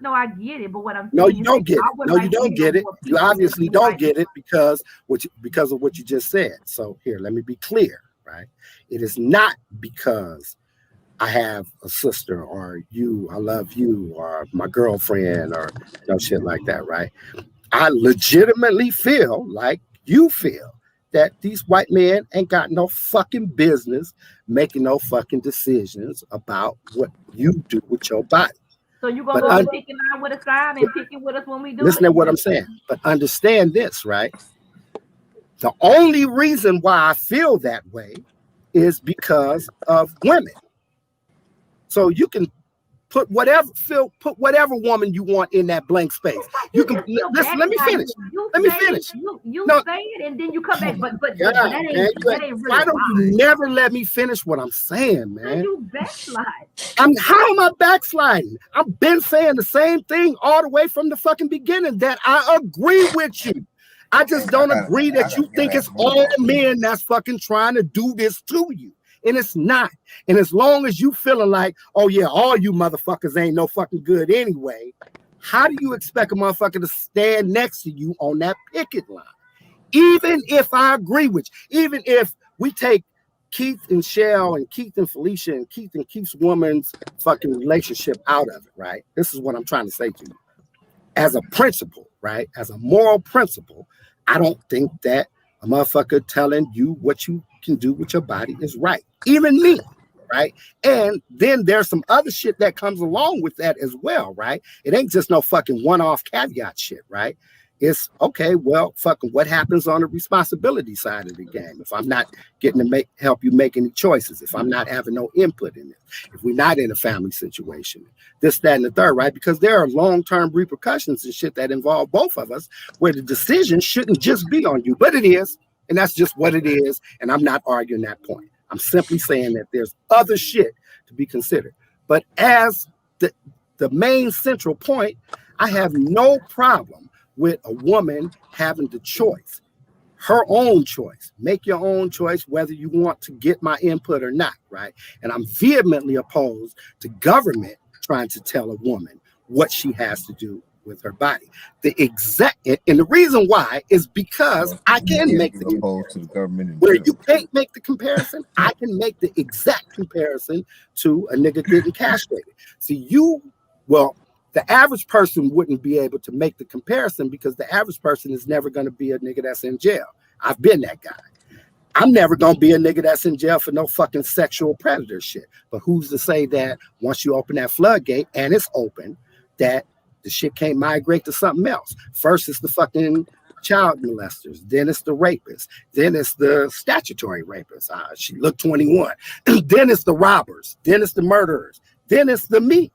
No, I get it. But what I'm No, saying you is that don't get I it. would No, you like to don't hear get it. more You people that obviously feel don't like, get it because of what you just said. So here, let me be clear, right? It is not because I have a sister or you, I love you, or my girlfriend, or no shit like that, right? I legitimately feel like you feel that these white men ain't got no fucking business making no fucking decisions about what you do with your body. so you gonna But go and pick it out with a side and pick it with us when we do listen it? to what I'm saying. But understand this, right? The only reason why I feel that way is because of women. So you can put whatever woman you want in that blank space. It's like You you can just still listen. Let me backsliding. finish. You Let me say it, finish. you No, say it, and then you come oh back. my But God, man. that ain't really Why don't why. you never let me finish what I'm saying, Cause man? you backslide. How am I backsliding? I've been saying the same thing all the way from the fucking beginning that I agree with you. I Okay, just don't agree I that gotta you get think back it's to all one. men that's fucking trying to do this to you. And it's not. And as long as you feeling like, oh yeah, all you motherfuckers ain't no fucking good anyway, how do you expect a motherfucker to stand next to you on that picket line? Even if I agree with you, even if we take Keith and Shell and Keith and Felicia and Keith and Keith's woman's fucking relationship out of it, right? This is what I'm trying to say to you. As a principle, right? As a moral principle, I don't think that a motherfucker telling you what you can do with your body is right. Even me, right? And then there's some other shit that comes along with that as well, right? It ain't just no fucking one-off caveat shit, right? It's okay, well, fucking what happens on the responsibility side of the game? If I'm not getting to help you make any choices, if I'm not having no input in it, if we're not in a family situation, this, that, and the third, right? Because there are long-term repercussions and shit that involve both of us where the decision shouldn't just be on you, but it is. And that's just what it is. And I'm not arguing that point. I'm simply saying that there's other shit to be considered. But as the main central point, I have no problem with a woman having the choice, her own choice. Make your own choice whether you want to get my input or not, right? And I'm vehemently opposed to government trying to tell a woman what she has to do with her body. And the reason why is because I can make the opposed to the government in where general. you can't make the comparison, I can make the exact comparison to a nigga getting castrated. See, well, the average person wouldn't be able to make the comparison because the average person is never going to be a nigga that's in jail. I've been that guy. I'm never going to be a nigga that's in jail for no fucking sexual predator shit. But who's to say that once you open that floodgate, and it's open, that the shit can't migrate to something else? First, it's the fucking child molesters. Then it's the rapists. Then it's the statutory rapists. She looked 21. Then it's the robbers. Then it's the murderers. Then it's the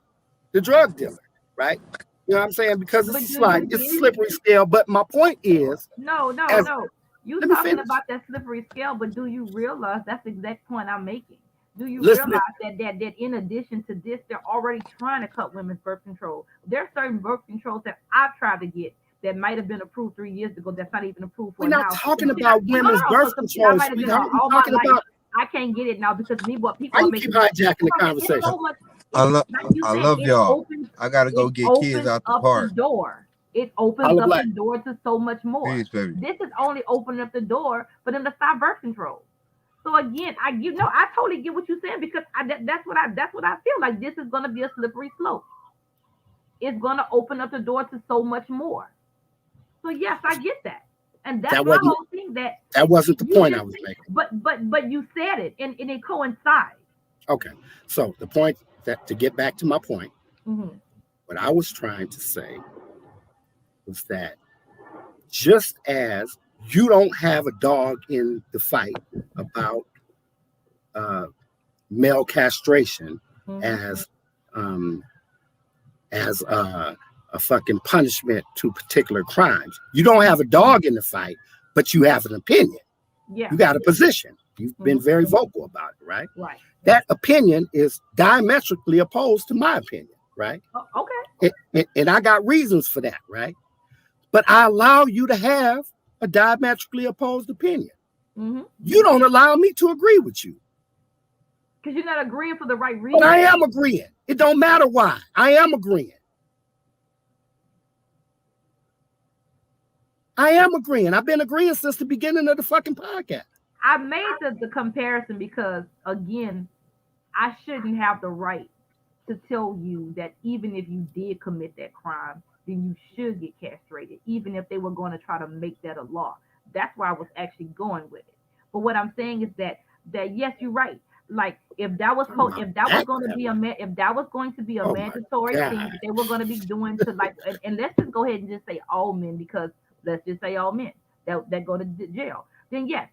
drug dealer, right? You know what I'm saying? Because But it's do like, you it's a get slippery scale. But my point is, no, no, as no. You let me talking finish. about that slippery scale, but do you realize that's the exact point I'm making? Do you Listen, realize that in addition to this, they're already trying to cut women's birth control? There are certain birth controls that I've tried to get that might have been approved 3 years ago. That's not even approved we're for not now. talking Some shit about no, women's no, birth some shit I control, might have been sweetheart. We're all my talking life. about I can't get it now because what people Why are you making keep hijacking the it's conversation? so much. I love Like you I said, love it y'all. opens, I gotta go it get kids opens out the up park. the door. It opens Holla up black. the door to so much more. Peace, baby. This is only opening up the door for them to stop birth control. So again, I totally get what you're saying because that's what I feel like. This is gonna be a slippery slope. It's gonna open up the door to so much more. So yes, I get that, and that's That my wasn't whole thing. That that wasn't the you point I just was said, making. but you said it, and it coincides. Okay. So the point that to get back to my point, Mm-hmm. what I was trying to say was that just as you don't have a dog in the fight about male castration Mm-hmm. as um, a fucking punishment to particular crimes, you don't have a dog in the fight, but you have an opinion. Yeah. You got a position. You've been very vocal about it, right? Right. That opinion is diametrically opposed to my opinion, right? Oh, okay. And I got reasons for that, right? But I allow you to have a diametrically opposed opinion. Mm-hmm. You don't allow me to agree with you. Because you're not agreeing for the right reason. But I am agreeing. It don't matter why. I am agreeing. I am agreeing. I've been agreeing since the beginning of the fucking podcast. I made the comparison because, again, I shouldn't have the right to tell you that even if you did commit that crime, then you should get castrated, even if they were going to try to make that a law. That's why I was actually going with it. But what I'm saying is that yes, you're right. Like if that was going to be a mandatory thing that they were going to be doing to like, and let's just go ahead and just say all men, because let's just say all men that go to jail. Then yes,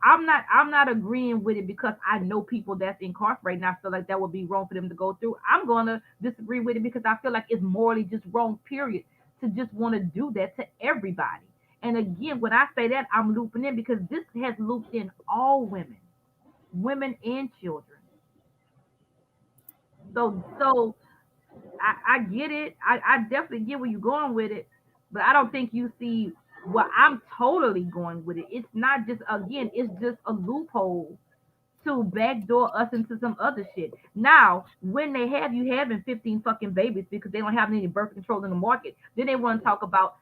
I'm not agreeing with it because I know people that's incarcerated and I feel like that would be wrong for them to go through. I'm gonna disagree with it because I feel like it's morally just wrong, period, to just want to do that to everybody. And again, when I say that, I'm looping in because this has looped in all women and children. So I get it. I definitely get where you're going with it, but I don't think you see well, I'm totally going with it. It's not just again, it's just a loophole to backdoor us into some other shit. Now, when they have you having 15 fucking babies because they don't have any birth control in the market, then they want to talk about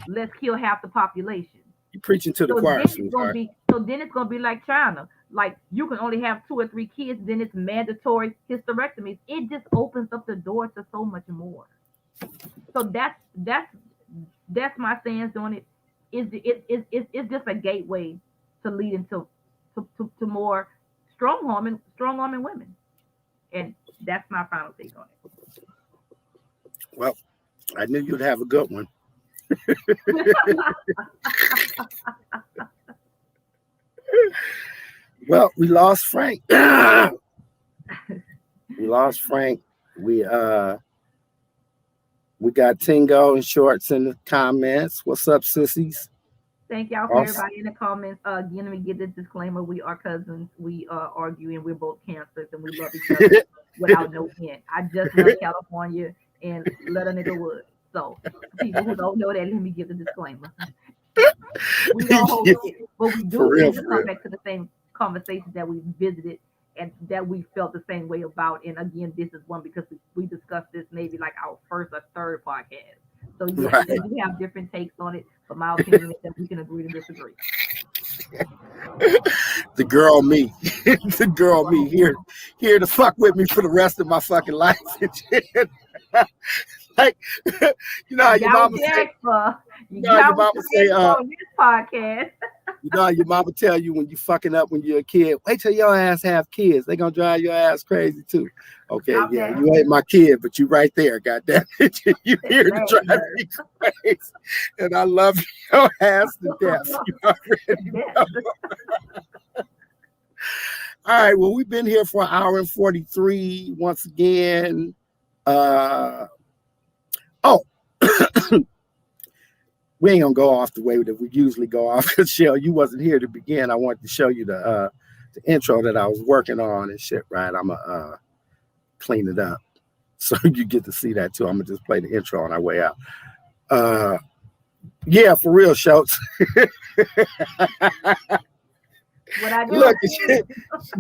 let's kill half the population. You're preaching to the choir. Then it's gonna be like China. Like you can only have 2 or 3 kids, then it's mandatory hysterectomies. It just opens up the door to so much more. So that's my stance on it. It's just a gateway to lead into to more strong arming women, and that's my final take on it. Well, I knew you'd have a good one. Well, we lost Frank. We lost Frank. We got Tingo and Shorts in the comments. What's up, sissies? Thank y'all for everybody in the comments. Again, let me get this disclaimer. We are cousins. We argue and we're both cancers and we love each other without no end. I just love California and let a nigga wood. So people who don't know that, let me give the disclaimer. We don't hold it, but we do tend to come back to the same conversations that we visited and that we felt the same way about. And again, this is one because we discussed this maybe like our first or third podcast. So yes, we do have different takes on it, but my opinion is that we can agree to disagree. The girl me, the girl me here to fuck with me for the rest of my fucking life. Like, you know how your mama say, your mama say, on this podcast. You know how your mama tell you when you fucking up when you're a kid, wait till your ass have kids. They gonna drive your ass crazy too. Okay, yeah, you ain't my kid, but you right there, goddamn it. You here to drive me crazy. And I love your ass to death. You already know. All right, well, we've been here for 1 hour and 43 once again. We ain't gonna go off the way that we usually go off because Shell, you wasn't here to begin. I wanted to show you the intro that I was working on and shit, right? I'm gonna clean it up so you get to see that too. I'm gonna just play the intro on our way out. Yeah, for real, Schultz. What I do? Look, she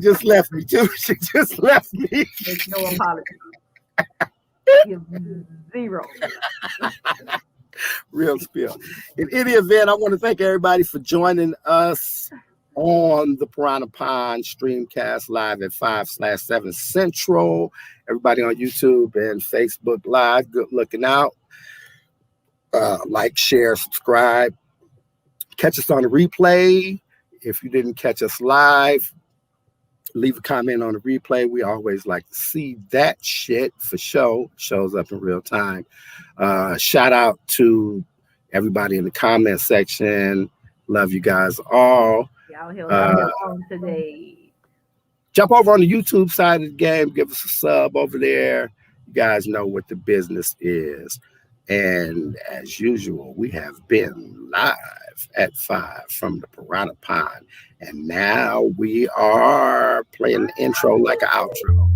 just left me too. She just left me. There's no apology. Give 0. Real spill. In any event, I want to thank everybody for joining us on the Piranha Pond Streamcast live at 5/7 Central. Everybody on YouTube and Facebook Live, good looking out. Like, share, subscribe. Catch us on the replay. If you didn't catch us live, leave a comment on the replay. We always like to see that shit for show. Shows up in real time. Shout out to everybody in the comment section. Love you guys all. Y'all held our own today. Jump over on the YouTube side of the game. Give us a sub over there. You guys know what the business is. And as usual, we have been live at 5 from the Piranha Pond. And now we are playing the intro like an outro.